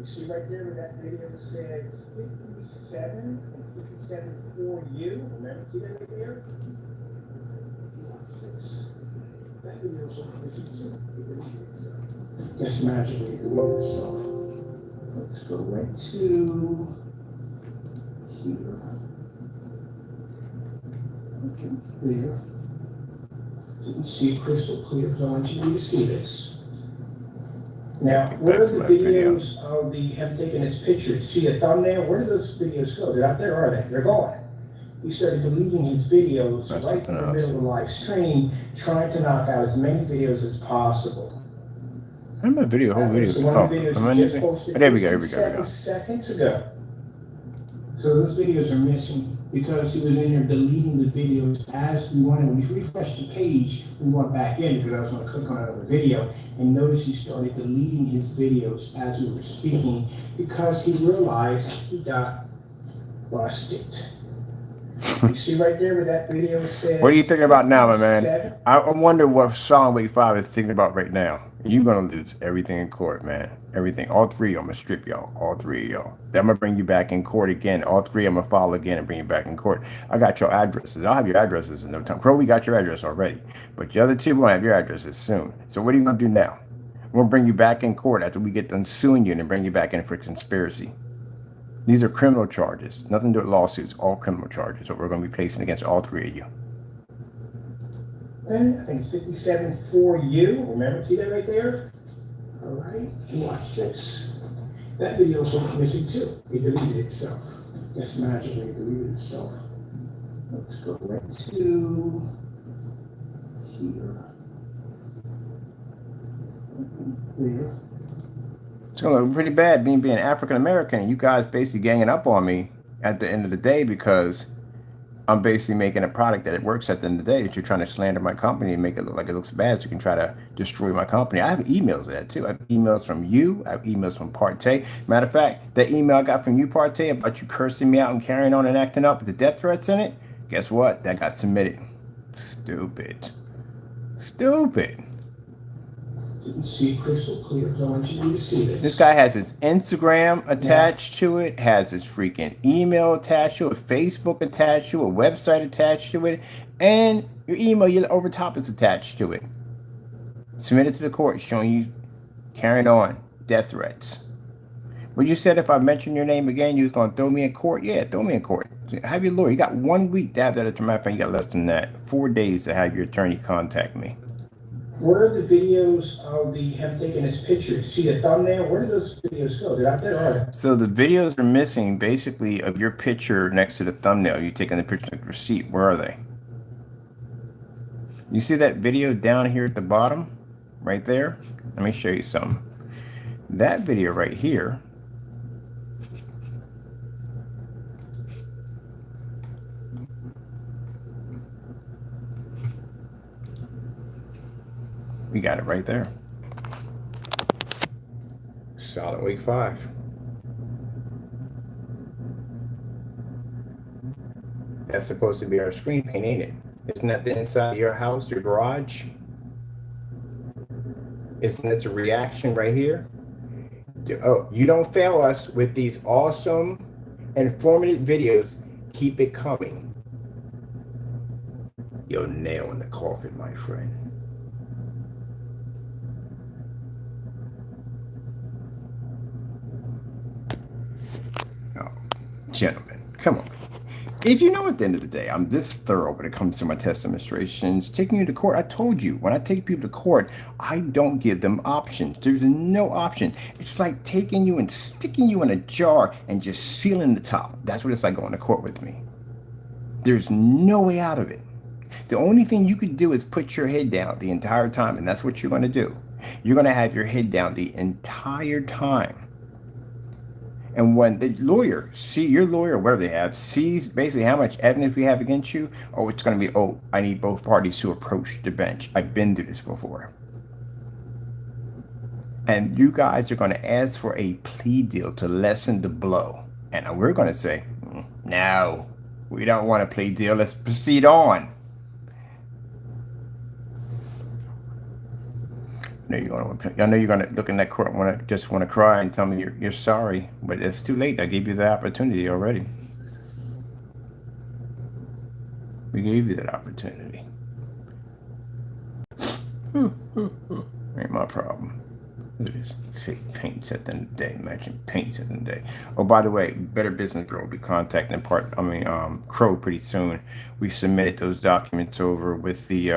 You see right there where that video says 57, it's 57 for you. Remember, see that right there? That video is so missing too. It deleted itself. Yes, magically it deleted itself. Let's go right to here. Okay, there. So you can see it crystal clear, so I want you to see this. Now, where are the videos of the him taking his pictures? See a thumbnail? Where do those videos go? They're not there, are they? They're gone. He started deleting his videos right in the middle of the live stream, trying to knock out as many videos as possible. I remember video, whole video. Oh, there we go, here we go. Seconds ago. So those videos are missing because he was in there deleting the videos as we wanted. When we refreshed the page, we went back in because I was going to click on another video and notice he started deleting his videos as we were speaking because he realized he got busted. You see right there where that video says... What are you thinking about now, my man? I wonder what Sean Wake 5 is thinking about right now. You're going to lose everything in court, man. Everything. All three, I'm going to strip y'all. All three of y'all. Then I'm going to bring you back in court again. All three, I'm going to file again and bring you back in court. I got your addresses. I'll have your addresses in no time. Crow, we got your address already. But the other two will have your addresses soon. So what are you going to do now? We're going to bring you back in court after we get done suing you and bring you back in for conspiracy. These are criminal charges. Nothing to do with lawsuits. All criminal charges. What we're going to be placing against all three of you. And I think it's 57 for you. Remember, see that right there? All right, watch this. That video is missing too. It deleted itself. Yes, magically it deleted itself. Let's go right to here. There. It's going to look pretty bad being African American and you guys basically ganging up on me at the end of the day because I'm basically making a product that it works at the end of the day, that you're trying to slander my company and make it look like it looks bad so you can try to destroy my company. I have emails of that too. I have emails from you. I have emails from Partay. Matter of fact, that email I got from you, Partay, about you cursing me out and carrying on and acting up with the death threats in it, guess what? That got submitted. Stupid. Stupid. You can see crystal clear. So I want you to see this. This guy has his Instagram attached to it, has his freaking email attached to it, Facebook attached to it, website attached to it, and your email over top is attached to it. Submitted to the court showing you carrying on death threats. But you said if I mention your name again, you was going to throw me in court? Yeah, throw me in court. Have your lawyer. You got 1 week to have that. As a matter of fact, you got less than that. 4 days to have your attorney contact me. Where are the videos of him taking his pictures? See the thumbnail? Where do those videos go? They're not there, are they? So the videos are missing basically of your picture next to the thumbnail. You taking the picture of the receipt. Where are they? You see that video down here at the bottom? Right there? Let me show you some. That video right here. We got it right there. Solid week 5. That's supposed to be our screen paint, ain't it? Isn't that the inside of your house, your garage? Isn't this a reaction right here? Oh, you don't fail us with these awesome, informative videos. Keep it coming. You're nail in the coffin, my friend. Gentlemen, come on. If you know at the end of the day, I'm this thorough when it comes to my test demonstrations, taking you to court, I told you, when I take people to court, I don't give them options. There's no option. It's like taking you and sticking you in a jar and just sealing the top. That's what it's like going to court with me. There's no way out of it. The only thing you could do is put your head down the entire time, and that's what you're going to do. You're going to have your head down the entire time. And when the lawyer, your lawyer, whatever they have, sees basically how much evidence we have against you, oh, it's going to be, oh, I need both parties to approach the bench. I've been through this before. And you guys are going to ask for a plea deal to lessen the blow. And we're going to say, no, we don't want a plea deal. Let's proceed on. I know you're gonna look in that court and just want to cry and tell me you're sorry, but it's too late. I gave you the opportunity already. We gave you that opportunity. Ain't my problem. Look at this fake paints at the end of the day. Matching paints at the end of the day. Oh, by the way, Better Business Bureau will be contacting CROW pretty soon. We submitted those documents over with the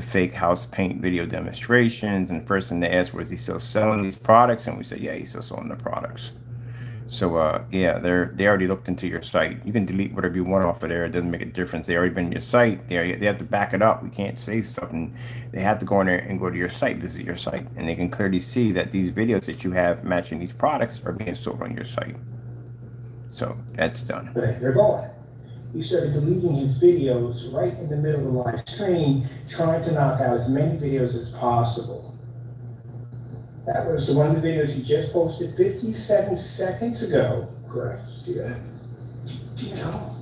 fake house paint video demonstrations, and the first thing they asked was, he still selling these products? And we said, yeah, he's still selling the products. So yeah, they already looked into your site. You can delete whatever you want off of there. It doesn't make a difference. They already been in your site. They have to back it up. We can't say stuff, and they have to go in there and go to your site, visit your site, and they can clearly see that these videos that you have matching these products are being sold on your site. So that's done. They're going. He started deleting his videos right in the middle of the live stream, trying to knock out as many videos as possible. That was one of the videos he just posted 57 seconds ago. Correct. See that? Now,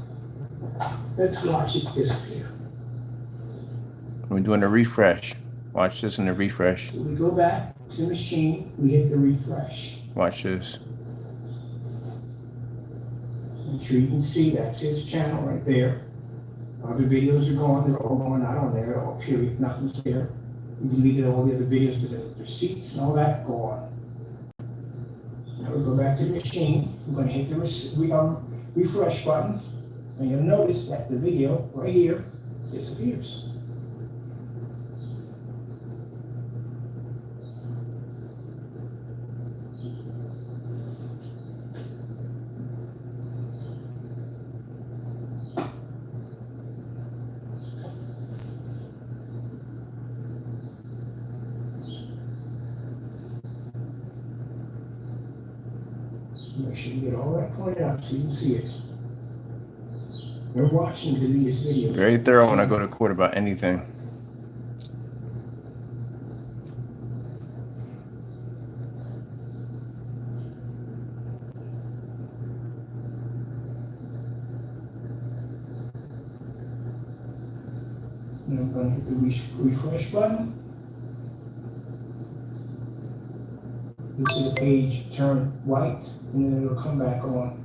let's watch it disappear. We're doing a refresh. Watch this in the refresh. So we go back to the machine, we hit the refresh. Watch this. Make sure you can see that's his channel right there. Other videos are gone, they're all going out on there, all period, nothing's there. We deleted all the other videos with the receipts and all that gone. Now we go back to the machine, we're gonna hit the refresh button, and you'll notice that the video right here disappears. Make sure you get all that pointed out so you can see it. We're watching delete this video. Very thorough when I go to court about anything. And I'm going to hit the refresh button. You'll see the page turn white, and then it'll come back on.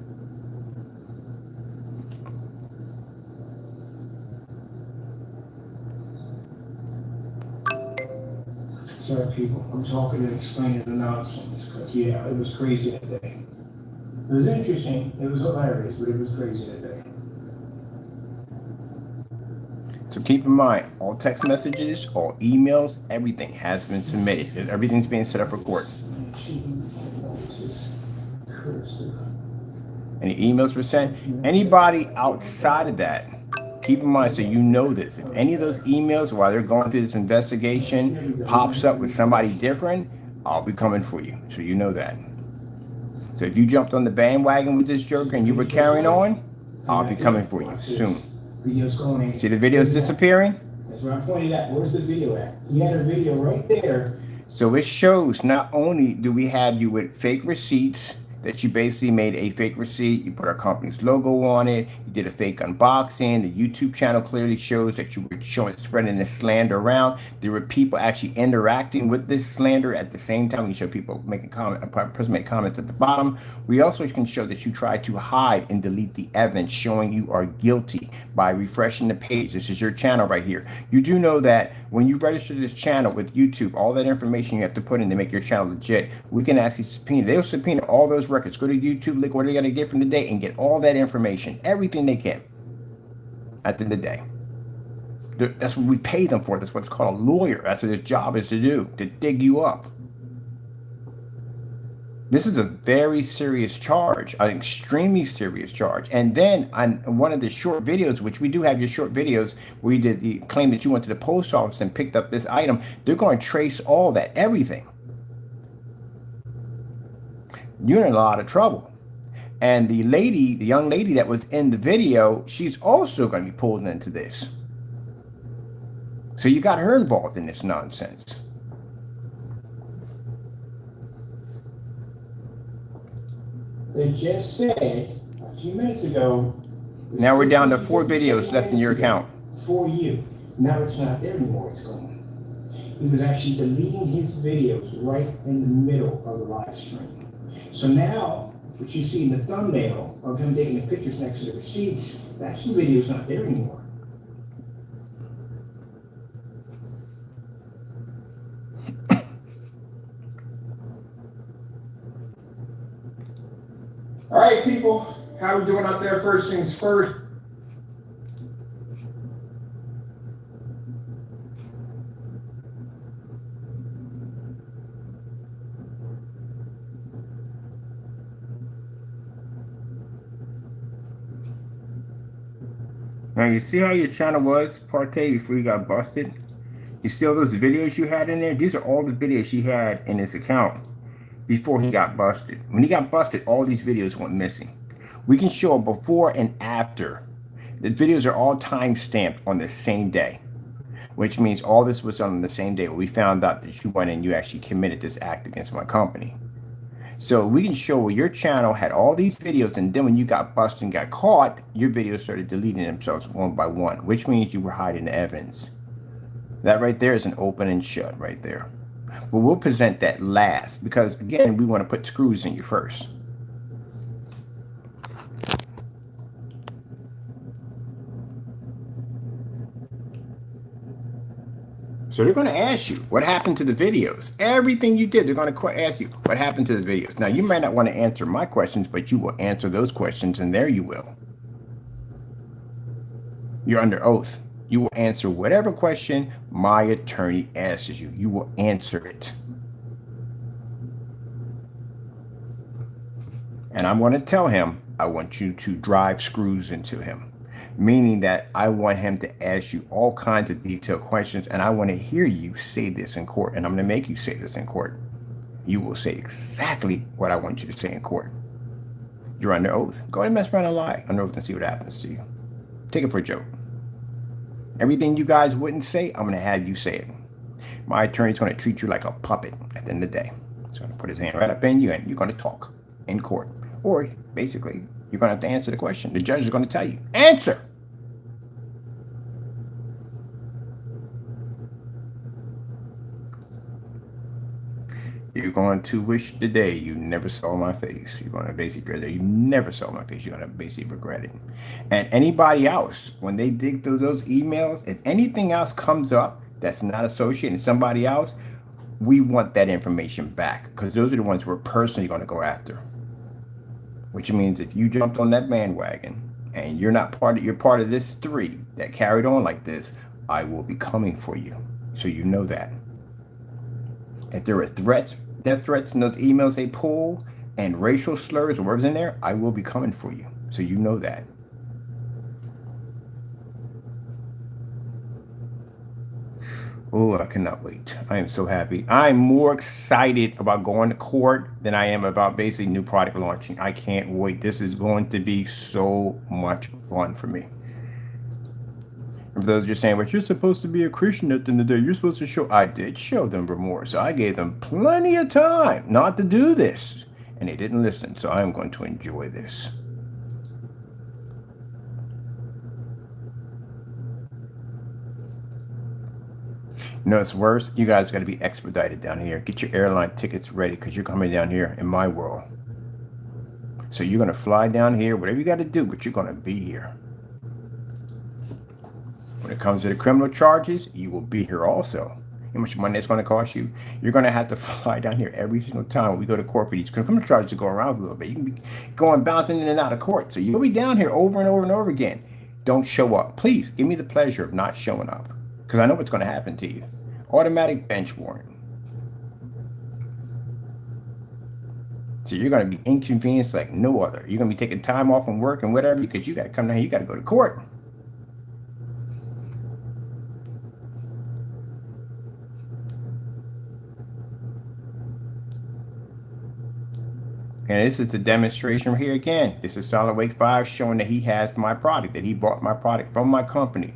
Sorry, people, I'm talking and explaining the nonsense, because, yeah, it was crazy that day. It was interesting, it was hilarious, but it was crazy that day. So keep in mind, all text messages, all emails, everything has been submitted. Everything's being set up for court. Any emails were sent. Anybody outside of that, keep in mind so you know this. If any of those emails while they're going through this investigation pops up with somebody different, I'll be coming for you. So you know that. So if you jumped on the bandwagon with this joker and you were carrying on, I'll be coming for you soon. See the videos disappearing? That's what I pointed out. Where's the video at? He had a video right there. So it shows not only do we have you with fake receipts, that you basically made a fake receipt, you put our company's logo on it, you did a fake unboxing, the YouTube channel clearly shows that you were spreading this slander around. There were people actually interacting with this slander at the same time. You show people making comments, a person made comments at the bottom. We also can show that you tried to hide and delete the evidence showing you are guilty by refreshing the page. This is your channel right here. You do know that when you register this channel with YouTube, all that information you have to put in to make your channel legit, we can actually subpoena. They'll subpoena all those records. Go to YouTube, look what they got to get from the day, and get all that information, everything they can. At the end of the day, that's what we pay them for. That's what's called a lawyer. That's what his job is to do, to dig you up. This is a very serious charge, an extremely serious charge. And then on one of the short videos, which we do have your short videos, where you did the claim that you went to the post office and picked up this item, they're going to trace all that, everything. You're in a lot of trouble. And the young lady that was in the video, she's also going to be pulled into this. So you got her involved in this nonsense. They just said a few minutes ago. Now we're down to 4 videos left in your account. For you. Now it's not there anymore, it's gone. he was actually deleting his videos right in the middle of the live stream. So now, what you see in the thumbnail of him taking the pictures next to the receipts, that's the video's not there anymore. All right, people, how we doing out there? First things first. Now you see how your channel was, Partay, before you got busted? You see all those videos you had in there? These are all the videos he had in his account before he got busted. When he got busted, all these videos went missing. We can show a before and after. The videos are all time stamped on the same day, which means all this was done on the same day. We found out that you went and you actually committed this act against my company. So we can show where your channel had all these videos, and then when you got busted and got caught, your videos started deleting themselves one by one, which means you were hiding the evidence. That right there is an open and shut right there. But we'll present that last because, again, we want to put screws in you first. So they're going to ask you, what happened to the videos? Everything you did, they're going to ask you, what happened to the videos? Now, you might not want to answer my questions, but you will answer those questions, and there you will. You're under oath. You will answer whatever question my attorney asks you. You will answer it. And I'm going to tell him, I want you to drive screws into him. Meaning that I want him to ask you all kinds of detailed questions, and I want to hear you say this in court, and I'm going to make you say this in court. You will say exactly what I want you to say in court. You're under oath. Go ahead and mess around and lie under oath and see what happens to you. Take it for a joke. Everything you guys wouldn't say, I'm going to have you say it. My attorney's going to treat you like a puppet at the end of the day. He's going to put his hand right up in you, and you're going to talk in court. Or basically, you're going to have to answer the question. The judge is going to tell you, answer. You're going to wish the day you never saw my face. You're going to basically regret that you never saw my face. You're going to basically regret it. And anybody else, when they dig through those emails, if anything else comes up that's not associated with somebody else, we want that information back, because those are the ones we're personally going to go after. Which means if you jumped on that bandwagon and you're not you're part of this 3 that carried on like this, I will be coming for you. So you know that. If there are threats, death threats in those emails they pull, and racial slurs or whatever's in there, I will be coming for you. So you know that. Oh, I cannot wait. I am so happy. I'm more excited about going to court than I am about basically new product launching. I can't wait. This is going to be so much fun for me. For those of you saying, but you're supposed to be a Christian at the end of the day, you're supposed to show. I did show them remorse. I gave them plenty of time not to do this, and they didn't listen. So I'm going to enjoy this. You know, it's worse. You guys got to be expedited down here. Get your airline tickets ready, because you're coming down here in my world. So you're going to fly down here, whatever you got to do, but you're going to be here. When it comes to the criminal charges, you will be here also. How much money it's going to cost you? You're going to have to fly down here every single time when we go to court for these criminal charges to go around a little bit. You can be going bouncing in and out of court. So you'll be down here over and over and over again. Don't show up. Please give me the pleasure of not showing up, because I know what's going to happen to you. Automatic bench warrant. So you're going to be inconvenienced like no other. You're going to be taking time off from work and whatever, because you got to come down here. You got to go to court. And this is a demonstration here again. This is Solid Wake 5 showing that he has my product, that he bought my product from my company.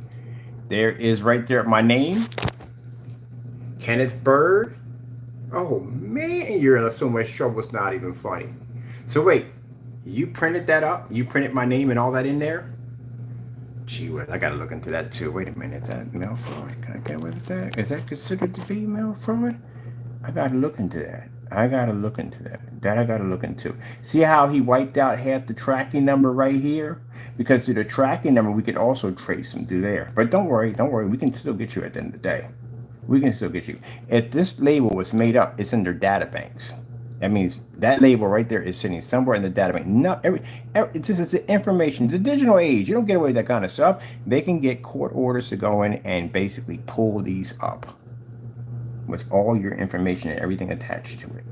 There is right there my name, Kenneth Bird. Oh man, you're in so much trouble, it's not even funny. So wait, you printed that up? You printed my name and all that in there? Gee whiz, I gotta look into that too. Wait a minute, is that mail fraud? Can I get away with that? Is that considered to be mail fraud? I gotta look into that. I gotta look into that. That I gotta look into. See how he wiped out half the tracking number right here? Because to the tracking number, we could also trace them through there. But don't worry, we can still get you at the end of the day. We can still get you. If this label was made up, it's in their data banks. That means that label right there is sitting somewhere in the data bank. Not it's just information. The digital age, you don't get away with that kind of stuff. They can get court orders to go in and basically pull these up with all your information and everything attached to it.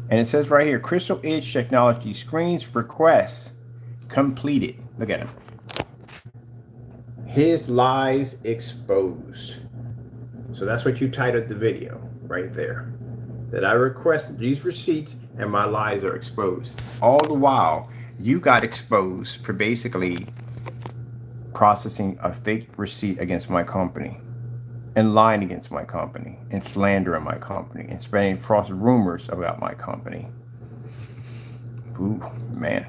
And it says right here, Crystal Edge Technology screens requests completed. Look at him. His lies exposed. So that's what you titled the video right there. That I requested these receipts and my lies are exposed. All the while, you got exposed for basically processing a fake receipt against my company and lying against my company and slandering my company and spreading false rumors about my company. Ooh, man.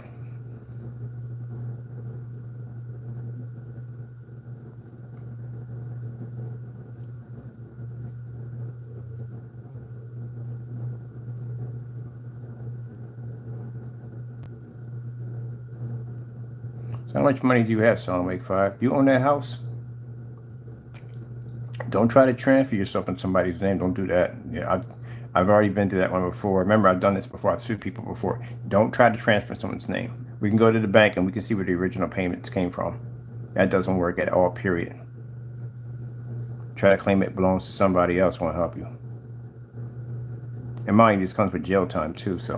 So how much money do you have, Solid Wake 5? Do you own that house? Don't try to transfer yourself in somebody's name. Don't do that. Yeah, I've already been through that one before. Remember, I've done this before. I've sued people before. Don't try to transfer someone's name. We can go to the bank and we can see where the original payments came from. That doesn't work at all, period. Try to claim it belongs to somebody else won't help you. And mind you, this comes with jail time too, so...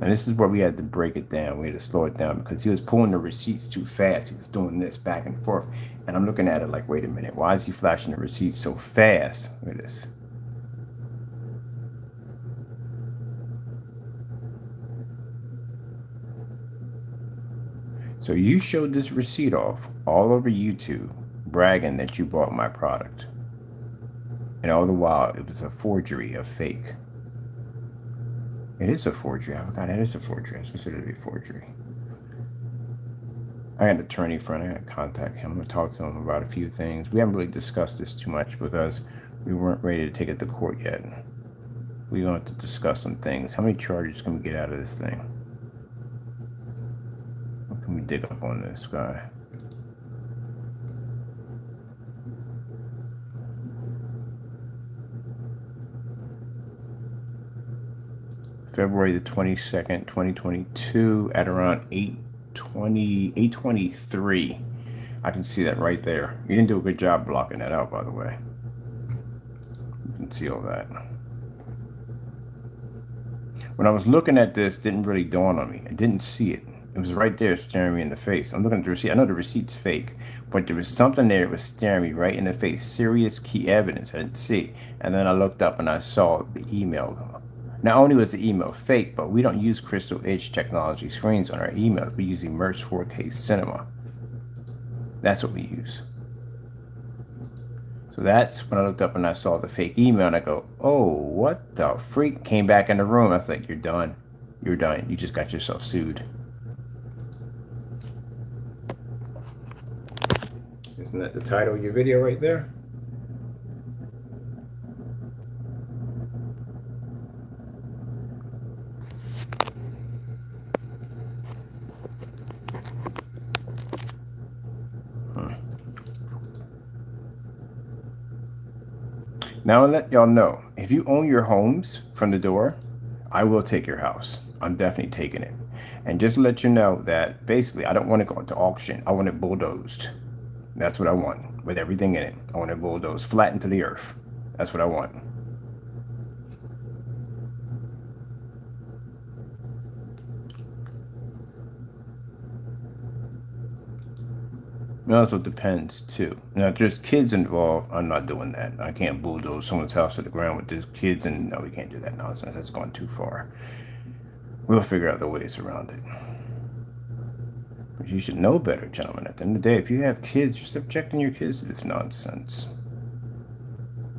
And this is where we had to break it down. We had to slow it down because he was pulling the receipts too fast. He was doing this back and forth. And I'm looking at it like, wait a minute. Why is he flashing the receipts so fast? Look at this. So you showed this receipt off all over YouTube, bragging that you bought my product. And all the while, it was a forgery, a fake. It is a forgery. I forgot it is a forgery. It's considered to be a forgery. I got an attorney friend. I got to contact him. I'm going to talk to him about a few things. We haven't really discussed this too much because we weren't ready to take it to court yet. We're going to have to discuss some things. How many charges can we get out of this thing? What can we dig up on this guy? February the 22nd, 2022 at around 8:23. I can see that right there. You didn't do a good job blocking that out, by the way. You can see all that. When I was looking at this, it didn't really dawn on me. I didn't see it. It was right there staring me in the face. I'm looking at the receipt. I know the receipt's fake, but there was something there that was staring me right in the face. Serious key evidence I didn't see. And then I looked up and I saw the email. Not only was the email fake, but we don't use Crystal Edge Technology screens on our emails. We use Immerse 4K Cinema. That's what we use. So that's when I looked up and I saw the fake email and I go, oh, what the freak? Came back in the room. I was like, you're done. You're done. You just got yourself sued. Isn't that the title of your video right there? Now I'll let y'all know, if you own your homes from the door, I will take your house. I'm definitely taking it. And just to let you know that basically I don't want to go into auction. I want it bulldozed. That's what I want, with everything in it. I want it bulldozed, flattened to the earth. That's what I want. It also depends too. Now, if there's kids involved, I'm not doing that. I can't bulldoze someone's house to the ground with these kids, and no, we can't do that nonsense. That's gone too far. We'll figure out the ways around it. You should know better, gentlemen. At the end of the day, if you have kids, you're subjecting your kids to this nonsense.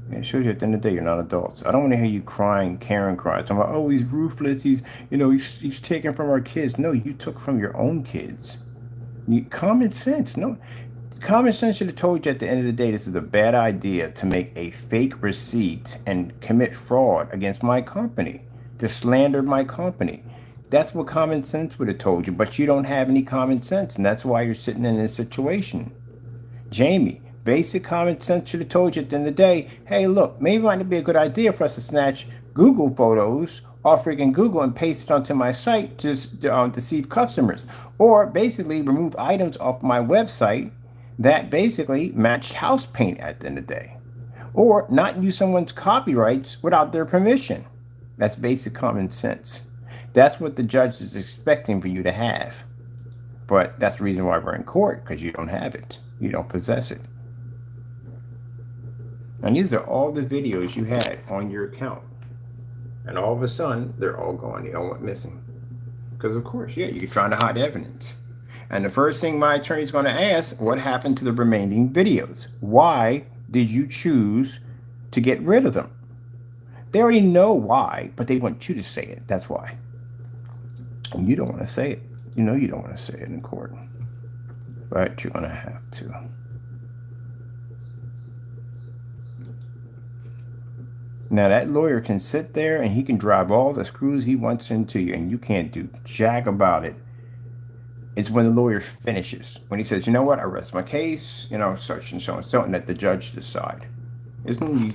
And it shows you at the end of the day, you're not adults. I don't want to hear you crying, Karen cries. I'm like, oh, he's ruthless. He's taking from our kids. No, you took from your own kids. Common sense. No, common sense should have told you at the end of the day, this is a bad idea to make a fake receipt and commit fraud against my company, to slander my company. That's what common sense would have told you, but you don't have any common sense, and that's why you're sitting in this situation. Jamie, basic common sense should have told you at the end of the day, hey, look, maybe it might be a good idea for us to snatch Google photos off freaking Google and paste it onto my site to deceive customers, or basically remove items off my website that basically matched house paint at the end of the day, or not use someone's copyrights without their permission. That's basic common sense. That's what the judge is expecting for you to have. But that's the reason why we're in court, because you don't have it. You don't possess it. And these are all the videos you had on your account. And all of a sudden, they're all gone. They all went missing. Because of course, yeah, you're trying to hide evidence. And the first thing my attorney is going to ask, what happened to the remaining videos? Why did you choose to get rid of them? They already know why, but they want you to say it. That's why. And you don't want to say it. You know you don't want to say it in court. But you're going to have to. Now that lawyer can sit there and he can drive all the screws he wants into you, and you can't do jack about it. It's when the lawyer finishes. When he says, you know what, I rest my case, such and so and so, and let the judge decide. Isn't he?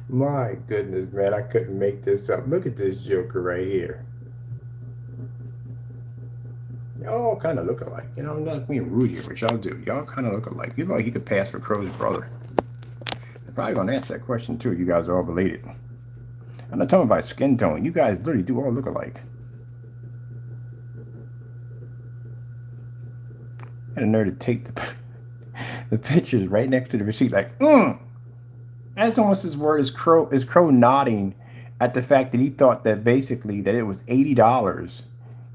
My goodness, man, I couldn't make this up. Look at this joker right here. Y'all kind of look alike. I'm not being rude here, but y'all do. Y'all kind of look alike. You look like you could pass for Crow's brother. They're probably going to ask that question, too. You guys are all related. I'm not talking about skin tone. You guys literally do all look alike. I had a nerve to take the pictures right next to the receipt, like, That's almost as word as Crow nodding at the fact that he thought that basically that it was $80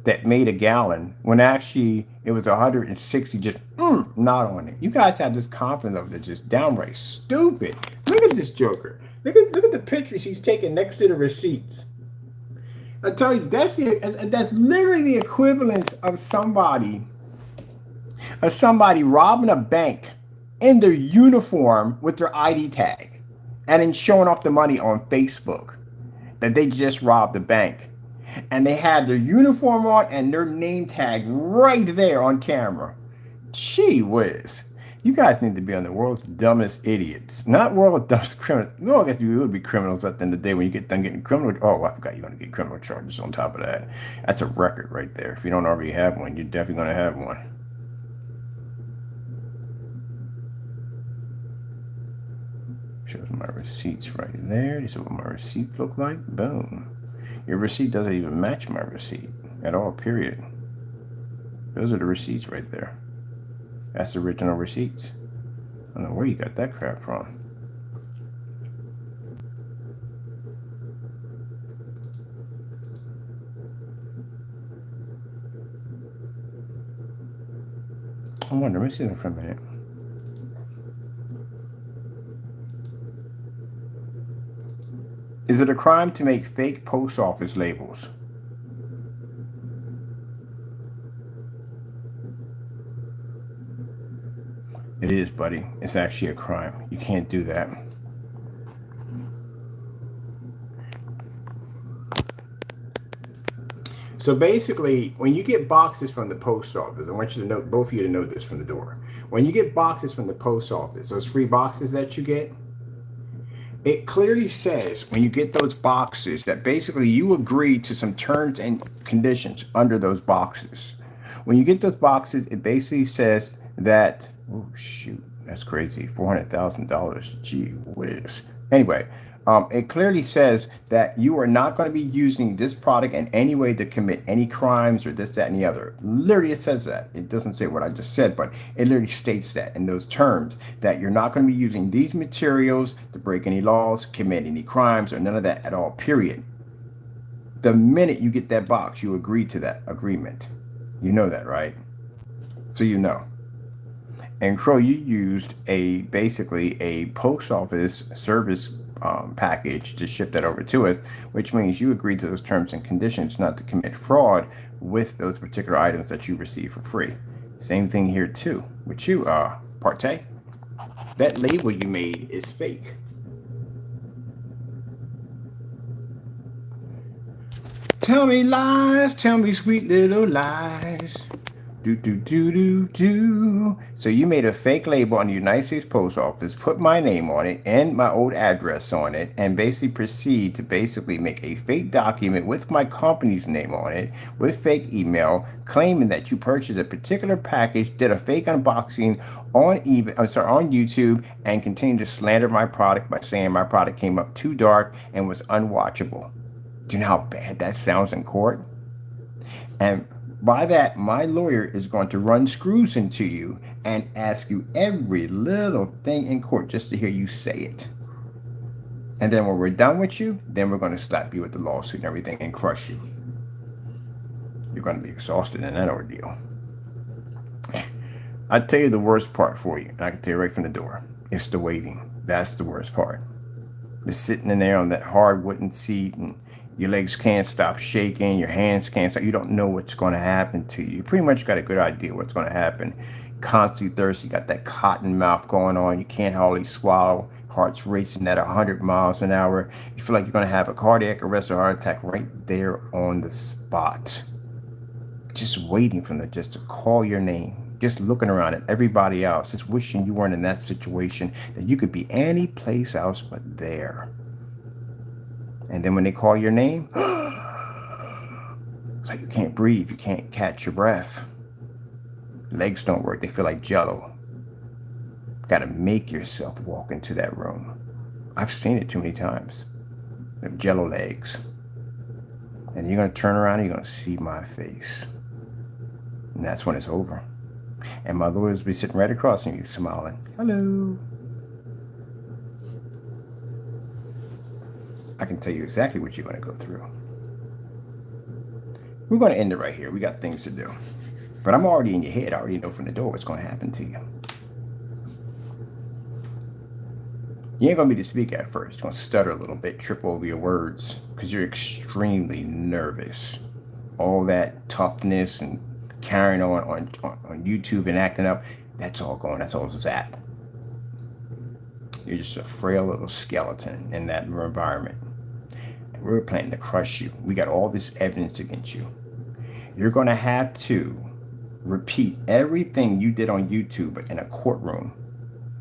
that made a gallon, when actually it was 160. Just nod on it. You guys have this confidence of it, just downright stupid. Look at this joker. Look at the pictures he's taking next to the receipts. I tell you, that's literally the equivalent of somebody robbing a bank in their uniform with their ID tag and then showing off the money on Facebook that they just robbed the bank. And they had their uniform on and their name tag right there on camera. Gee whiz. You guys need to be on the world's dumbest idiots. Not world's dumbest criminals. Well, I guess you would be criminals at the end of the day when you get done getting criminal. Oh, I forgot you're going to get criminal charges on top of that. That's a record right there. If you don't already have one, you're definitely going to have one. Shows my receipts right there. This is what my receipts look like. Boom. Your receipt doesn't even match my receipt at all, period. Those are the receipts right there. That's the original receipts. I don't know where you got that crap from. I wonder, let me see that for a minute. Is it a crime to make fake post office labels? It is, buddy. It's actually a crime. You can't do that. So basically, when you get boxes from the post office, I want you to know, both of you to know this from the door. When you get boxes from the post office, those free boxes that you get, it clearly says when you get those boxes that basically you agree to some terms and conditions under those boxes. When you get those boxes, it basically says that, oh shoot, that's crazy, $400,000, gee whiz. Anyway, it clearly says that you are not going to be using this product in any way to commit any crimes or this, that, and the other. Literally, it says that. It doesn't say what I just said, but it literally states that in those terms, that you're not going to be using these materials to break any laws, commit any crimes, or none of that at all, period. The minute you get that box, you agree to that agreement. You know that, right? So you know. And Crow, you used basically a post office service package to ship that over to us, which means you agreed to those terms and conditions not to commit fraud with those particular items that you receive for free. Same thing here too. With you, Partay, that label you made is fake. Tell me lies, tell me sweet little lies. Do. So you made a fake label on the United States Post Office, put my name on it and my old address on it, and basically proceed to basically make a fake document with my company's name on it, with fake email, claiming that you purchased a particular package, did a fake unboxing on on YouTube, and continued to slander my product by saying my product came up too dark and was unwatchable. Do you know how bad that sounds in court? And by that, my lawyer is going to run screws into you and ask you every little thing in court just to hear you say it. And then when we're done with you, then we're going to slap you with the lawsuit and everything and crush you. You're going to be exhausted in that ordeal. I'll tell you the worst part for you, and I can tell you right from the door. It's the waiting. That's the worst part. You're sitting in there on that hard wooden seat, and your legs can't stop shaking, your hands can't stop. You don't know what's going to happen to you. You pretty much got a good idea what's going to happen. Constantly thirsty, you got that cotton mouth going on. You can't hardly swallow. Heart's racing at 100 miles an hour. You feel like you're going to have a cardiac arrest or heart attack right there on the spot. Just waiting for them just to call your name. Just looking around at everybody else. Just wishing you weren't in that situation, that you could be any place else but there. And then when they call your name, it's like you can't breathe. You can't catch your breath. Legs don't work. They feel like jello. Got to make yourself walk into that room. I've seen it too many times. They're jello legs. And you're going to turn around and you're going to see my face. And that's when it's over. And my lawyers will be sitting right across from you, smiling. Hello. I can tell you exactly what you're going to go through. We're going to end it right here. We got things to do. But I'm already in your head. I already know from the door what's going to happen to you. You ain't going to be the speaker at first. You're going to stutter a little bit, trip over your words, because you're extremely nervous. All that toughness and carrying on YouTube and acting up, that's all gone. That's all zapped. You're just a frail little skeleton in that environment. And we're planning to crush you. We got all this evidence against you. You're going to have to repeat everything you did on YouTube in a courtroom.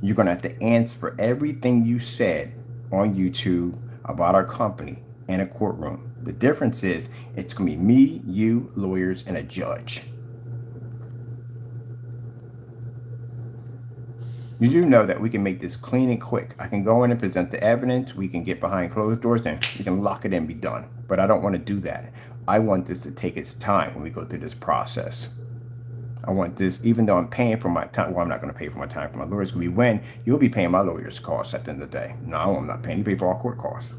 You're going to have to answer for everything you said on YouTube about our company in a courtroom. The difference is it's going to be me, you, lawyers, and a judge. You do know that we can make this clean and quick. I can go in and present the evidence. We can get behind closed doors and we can lock it in and be done. But I don't want to do that. I want this to take its time when we go through this process. I want this, even though I'm paying for my time. Well, I'm not going to pay for my time for my lawyers. We win. You'll be paying my lawyers' costs at the end of the day. No, I'm not paying. You pay for all court costs.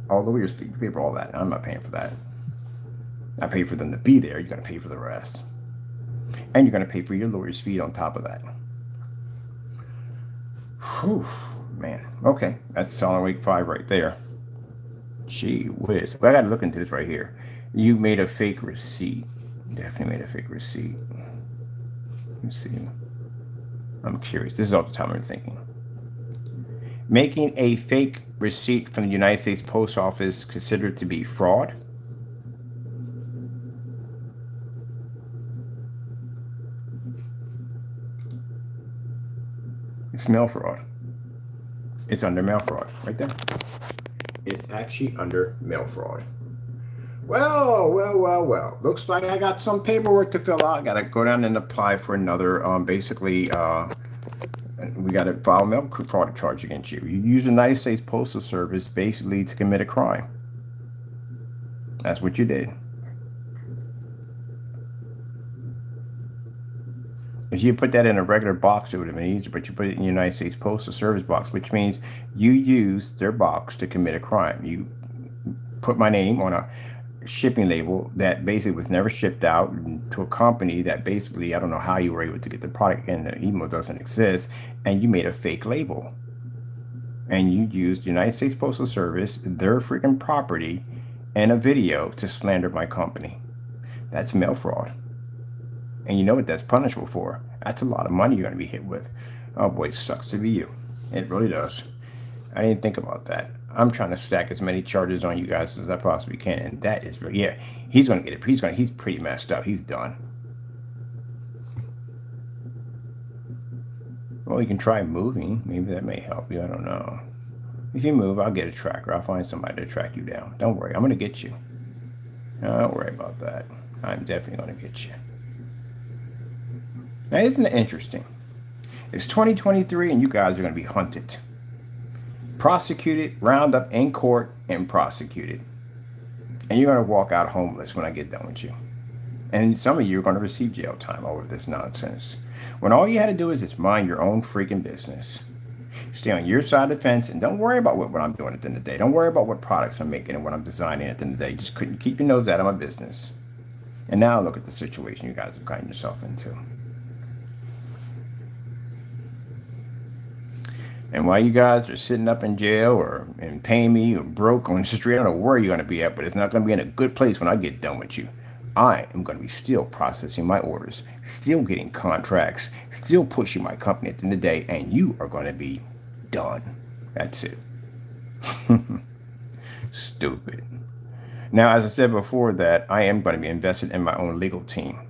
All lawyers' fees. You pay for all that. I'm not paying for that. I pay for them to be there. You're going to pay for the rest. And you're going to pay for your lawyer's fee on top of that. Whew, man. Okay, that's solid week 5 right there. Gee whiz. Well, I got to look into this right here. You made a fake receipt. Definitely made a fake receipt. Let's see. I'm curious. This is off the top of my thinking. Making a fake receipt from the United States Post Office considered to be fraud? It's mail fraud. It's under mail fraud right there. It's actually under mail fraud. Well. Looks like I got some paperwork to fill out. I got to go down and apply for another, we got to file a mail fraud charge against you. You use the United States Postal Service basically to commit a crime. That's what you did. If you put that in a regular box, it would have been easier, but you put it in the United States Postal Service box, which means you use their box to commit a crime. You put my name on shipping label that basically was never shipped out to a company that basically, I don't know how you were able to get the product and the email doesn't exist, and you made a fake label. And you used United States Postal Service, their freaking property, and a video to slander my company. That's mail fraud. And you know what that's punishable for? That's a lot of money you're going to be hit with. Oh boy, it sucks to be you. It really does. I didn't think about that. I'm trying to stack as many charges on you guys as I possibly can, and that is really, yeah, he's going to get it. He's pretty messed up. He's done. Well, you can try moving. Maybe that may help you. I don't know. If you move, I'll get a tracker. I'll find somebody to track you down. Don't worry. I'm going to get you. No, don't worry about that. I'm definitely going to get you. Now, isn't it interesting? It's 2023 and you guys are going to be hunted, prosecuted, round up in court, and prosecuted. And you're going to walk out homeless when I get done with you. And some of you are going to receive jail time over this nonsense. When all you had to do is just mind your own freaking business. Stay on your side of the fence and don't worry about what I'm doing at the end of the day. Don't worry about what products I'm making and what I'm designing at the end of the day. Just couldn't keep your nose out of my business. And now look at the situation you guys have gotten yourself into. And while you guys are sitting up in jail or and paying me or broke on the street, I don't know where you're going to be at, but it's not going to be in a good place when I get done with you. I am going to be still processing my orders, still getting contracts, still pushing my company at the end of the day, and you are going to be done. That's it. Stupid. Now, as I said before that, I am going to be invested in my own legal team.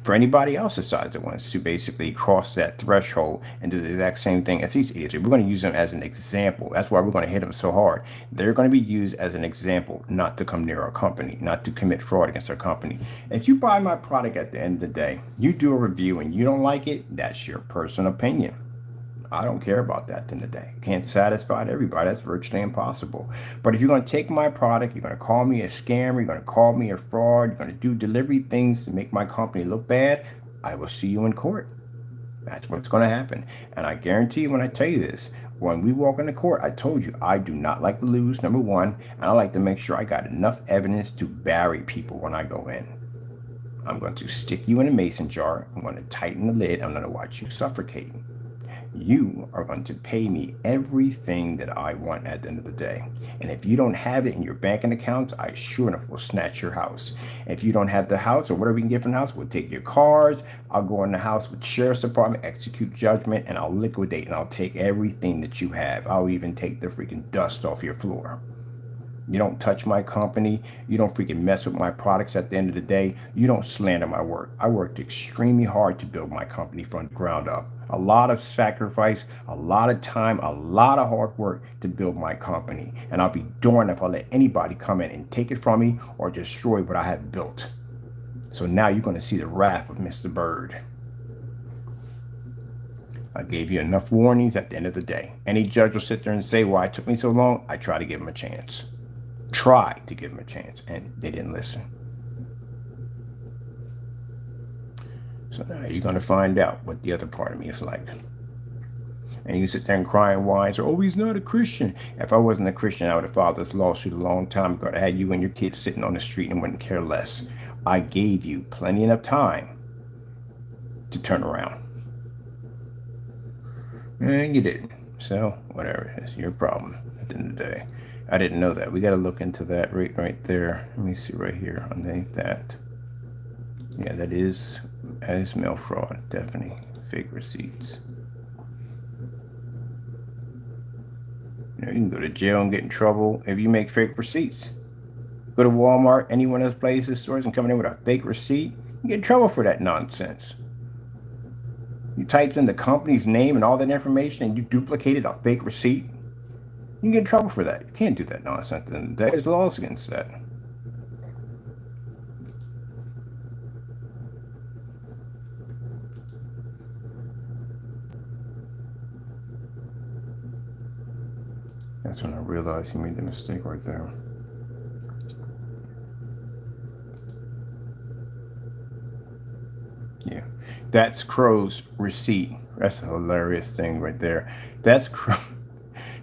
For anybody else decides that wants to basically cross that threshold and do the exact same thing as these idiots, we're going to use them as an example. That's why we're going to hit them so hard. They're going to be used as an example, not to come near our company, not to commit fraud against our company. If you buy my product at the end of the day, you do a review and you don't like it, that's your personal opinion. I don't care about that at the end of the day. Can't satisfy everybody. That's virtually impossible. But if you're going to take my product, you're going to call me a scammer, you're going to call me a fraud, you're going to do delivery things to make my company look bad, I will see you in court. That's what's going to happen. And I guarantee you when I tell you this, when we walk into court, I told you I do not like to lose, number one, and I like to make sure I got enough evidence to bury people when I go in. I'm going to stick you in a mason jar. I'm going to tighten the lid. I'm going to watch you suffocate. You are going to pay me everything that I want at the end of the day. And if you don't have it in your banking accounts, I sure enough will snatch your house. If you don't have the house or whatever we can get from the house, we'll take your cars. I'll go in the house with the sheriff's department, execute judgment, and I'll liquidate and I'll take everything that you have. I'll even take the freaking dust off your floor. You don't touch my company. You don't freaking mess with my products at the end of the day. You don't slander my work. I worked extremely hard to build my company from the ground up. A lot of sacrifice, a lot of time, a lot of hard work to build my company. And I'll be darned if I let anybody come in and take it from me or destroy what I have built. So now you're going to see the wrath of Mr. Bird. I gave you enough warnings at the end of the day. Any judge will sit there and say, why it took me so long? I try to give him a chance. Try to give him a chance, and they didn't listen. So now you're going to find out what the other part of me is like. And you sit there and cry and whine, so, oh, he's not a Christian. If I wasn't a Christian, I would have filed this lawsuit a long time ago. I had you and your kids sitting on the street and wouldn't care less. I gave you plenty enough time to turn around. And you didn't. So, whatever. It's your problem at the end of the day. I didn't know that. We got to look into that right there. Let me see right here underneath that. Yeah, that is mail fraud. Definitely fake receipts. You know, you can go to jail and get in trouble if you make fake receipts. Go to Walmart, any one of those places, stores, and come in with a fake receipt. You get in trouble for that nonsense. You typed in the company's name and all that information and you duplicated a fake receipt. You can get in trouble for that. You can't do that nonsense. And there's laws against that. That's when I realized he made the mistake right there. Yeah, that's CROW's receipt. That's a hilarious thing right there. That's CROW.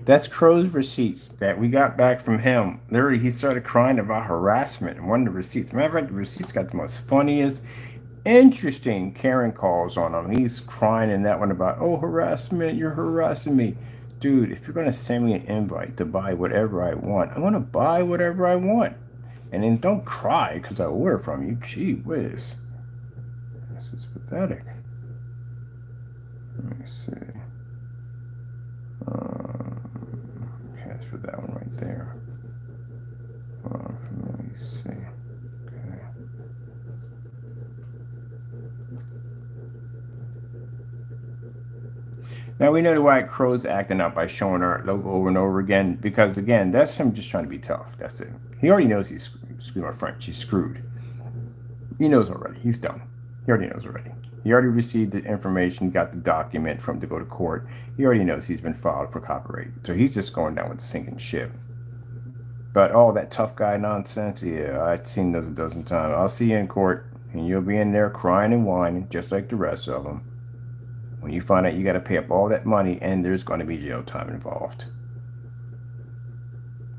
That's Crow's receipts that we got back from him. Literally, he started crying about harassment in one of the receipts. Matter of fact, the receipts got the most funniest, interesting Karen calls on him. He's crying in that one about, oh, harassment, you're harassing me. Dude, if you're going to send me an invite to buy whatever I want, I'm going to buy whatever I want. And then don't cry because I order from you. Gee whiz. This is pathetic. Let me see. Cash for that one right there. Let me see. Okay. Now we know why Crow's acting up by showing our logo over and over again, because again, that's him just trying to be tough. That's it. He already knows he's screwed. Excuse my French. He's screwed. He knows already. He's done. He already knows already. He already received the information, got the document from to go to court. He already knows he's been filed for copyright. So he's just going down with the sinking ship. But all that tough guy nonsense, yeah, I've seen those a dozen times. I'll see you in court, and you'll be in there crying and whining, just like the rest of them. When you find out you got to pay up all that money, and there's going to be jail time involved.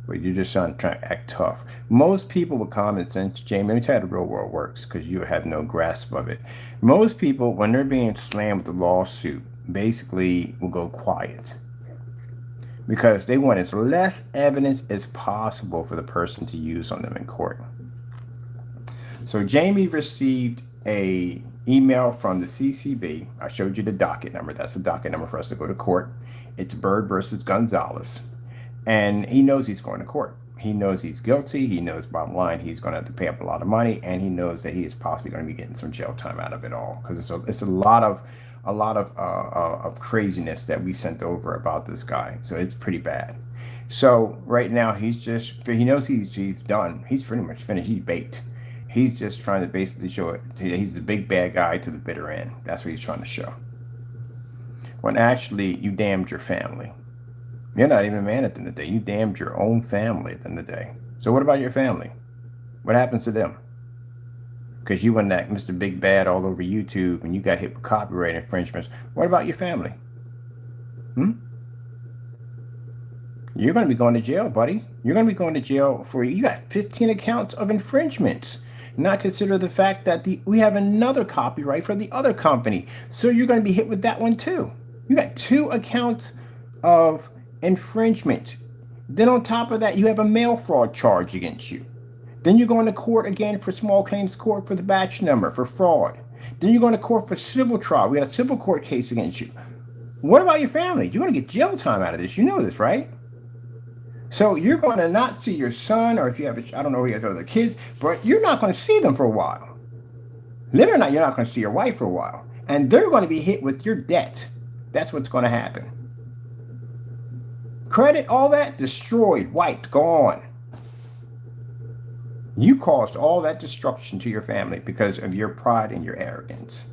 But you're just trying to act tough. Most people with common sense, Jamie, let me tell you how the real world works, because you have no grasp of it. Most people, when they're being slammed with a lawsuit, basically will go quiet, because they want as less evidence as possible for the person to use on them in court. So Jamie received a email from the CCB. I showed you the docket number. That's the docket number for us to go to court. It's Bird versus Gonzalez. And he knows he's going to court. He knows he's guilty. He knows, bottom line, he's going to have to pay up a lot of money, and he knows that he is possibly going to be getting some jail time out of it all, because it's a lot of craziness that we sent over about this guy. So it's pretty bad. So right now he knows he's done. He's pretty much finished. He's baked. He's just trying to basically show it. He's the big bad guy to the bitter end. That's what he's trying to show. When actually you damned your family. You're not even a man at the end of the day. You damned your own family at the end of the day. So what about your family? What happens to them? Because you went that Mr. Big Bad all over YouTube and you got hit with copyright infringements. What about your family? You're going to be going to jail, buddy. You're going to be going to jail for, you got 15 accounts of infringements. Not consider the fact that we have another copyright for the other company. So you're going to be hit with that one too. You got 2 accounts of infringement. Then on top of that, you have a mail fraud charge against you. Then you're going to court again for small claims court for the batch number for fraud. Then you're going to court for civil trial. We got a civil court case against you. What about your family? You're going to get jail time out of this. You know this, right? So you're going to not see your son, or if you have, I don't know if you have other kids, but you're not going to see them for a while. Literally not, you're not going to see your wife for a while. And they're going to be hit with your debt. That's what's going to happen. Credit, all that, destroyed, wiped, gone. You caused all that destruction to your family because of your pride and your arrogance.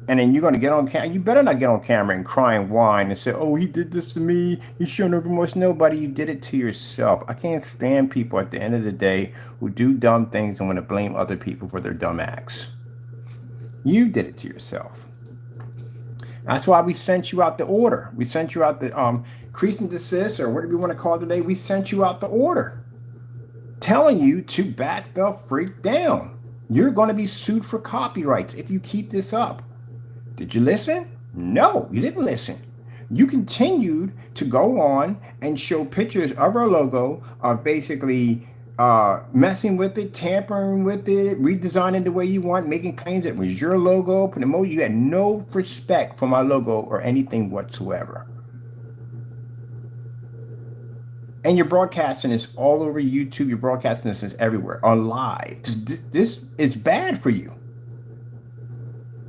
And then you're going to get on camera. You better not get on camera and cry and whine and say, oh, he did this to me. He's showing no remorse. Nobody, you did it to yourself. I can't stand people at the end of the day who do dumb things and want to blame other people for their dumb acts. You did it to yourself. That's why we sent you out the order. We sent you out the cease and desist, or whatever you want to call it today. We sent you out the order telling you to back the freak down. You're going to be sued for copyrights if you keep this up. Did you listen? No, you didn't listen. You continued to go on and show pictures of our logo, of basically messing with it, tampering with it, redesigning the way you want, making claims that it was your logo, putting emoji. You had no respect for my logo or anything whatsoever. And you're broadcasting this all over YouTube. You're broadcasting this everywhere on live. This is bad for you.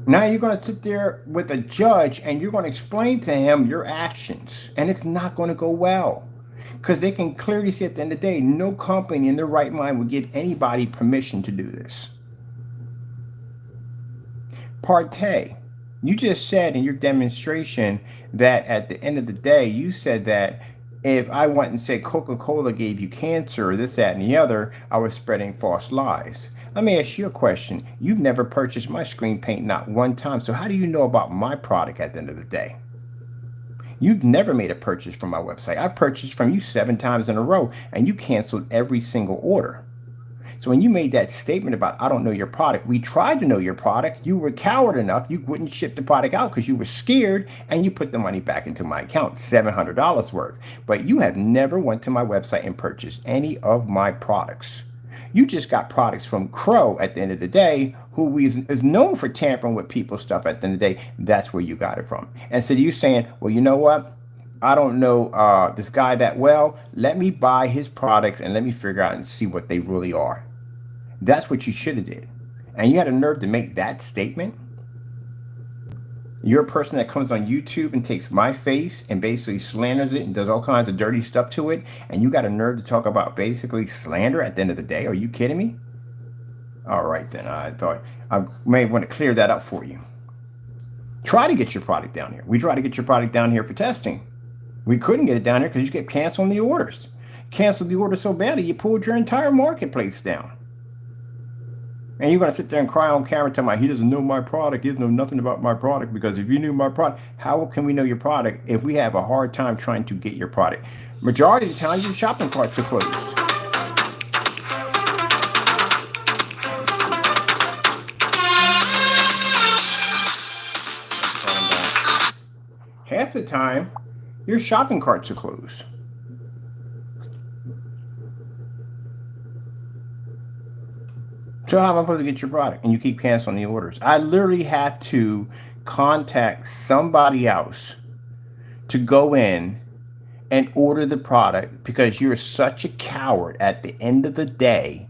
Now you're going to sit there with a judge and you're going to explain to him your actions. And it's not going to go well. Because they can clearly see at the end of the day, no company in their right mind would give anybody permission to do this. Partay, you just said in your demonstration that at the end of the day, you said that if I went and said Coca-Cola gave you cancer or this, that, and the other, I was spreading false lies. Let me ask you a question. You've never purchased my screen paint, not one time. So how do you know about my product at the end of the day? You've never made a purchase from my website. I purchased from you 7 times in a row, and you canceled every single order. So when you made that statement about, I don't know your product, we tried to know your product. You were coward enough. You wouldn't ship the product out because you were scared, and you put the money back into my account, $700 worth. But you have never went to my website and purchased any of my products. You just got products from CROW at the end of the day, who is known for tampering with people's stuff at the end of the day. That's where you got it from. And so you saying, well, you know what? I don't know this guy that well. Let me buy his products and let me figure out and see what they really are. That's what you should have did. And you had a nerve to make that statement. You're a person that comes on YouTube and takes my face and basically slanders it and does all kinds of dirty stuff to it. And you got a nerve to talk about basically slander at the end of the day. Are you kidding me? All right, then. I thought I may want to clear that up for you. Try to get your product down here. We tried to get your product down here for testing. We couldn't get it down here because you kept canceling the orders. Canceled the order so badly, you pulled your entire marketplace down. And you're going to sit there and cry on camera and tell me he doesn't know my product. He doesn't know nothing about my product, because if you knew my product, how can we know your product if we have a hard time trying to get your product? Majority of the time, your shopping carts are closed. Half the time, your shopping carts are closed. So how am I supposed to get your product? And you keep canceling the orders. I literally have to contact somebody else to go in and order the product, because you're such a coward at the end of the day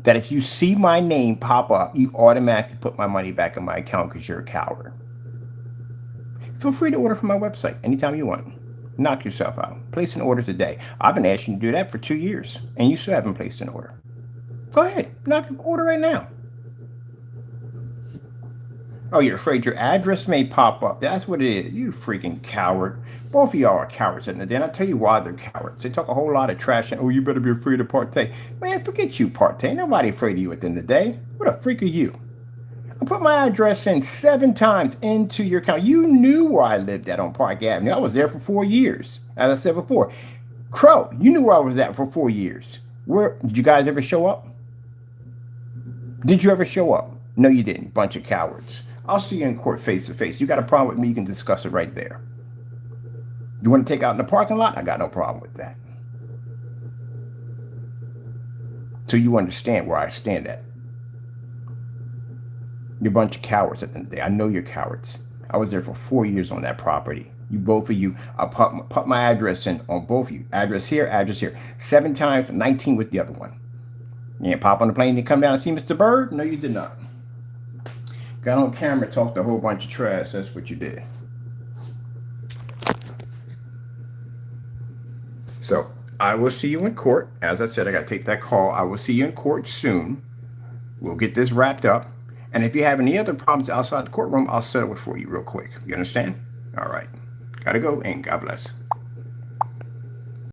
that if you see my name pop up, you automatically put my money back in my account because you're a coward. Feel free to order from my website anytime you want. Knock yourself out. Place an order today. I've been asking you to do that for 2 years, and you still haven't placed an order. Go ahead, knock an order right now. Oh, you're afraid your address may pop up. That's what it is. You freaking coward. Both of y'all are cowards at the day, and I'll tell you why they're cowards. They talk a whole lot of trash, and, oh, you better be afraid of PARTAY. Man, forget you, PARTAY. Nobody afraid of you at the end of the day. What a freak are you? I put my address in 7 times into your account. You knew where I lived at on Park Avenue. I was there for 4 years, as I said before. CROW, you knew where I was at for 4 years. Where did you guys ever show up? Did you ever show up? No, you didn't. Bunch of cowards. I'll see you in court face to face. You got a problem with me, you can discuss it right there. You want to take out in the parking lot? I got no problem with that. So you understand where I stand at. You're a bunch of cowards at the end of the day. I know you're cowards. I was there for 4 years on that property. You, both of you, I put my address in on both of you. Address here, 7 times, 19 with the other one. You ain't pop on the plane and come down and see Mr. Bird? No, you did not. Got on camera, talked a whole bunch of trash. That's what you did. So I will see you in court. As I said, I got to take that call. I will see you in court soon. We'll get this wrapped up. And if you have any other problems outside the courtroom, I'll settle it for you real quick. You understand? All right. Got to go, and God bless.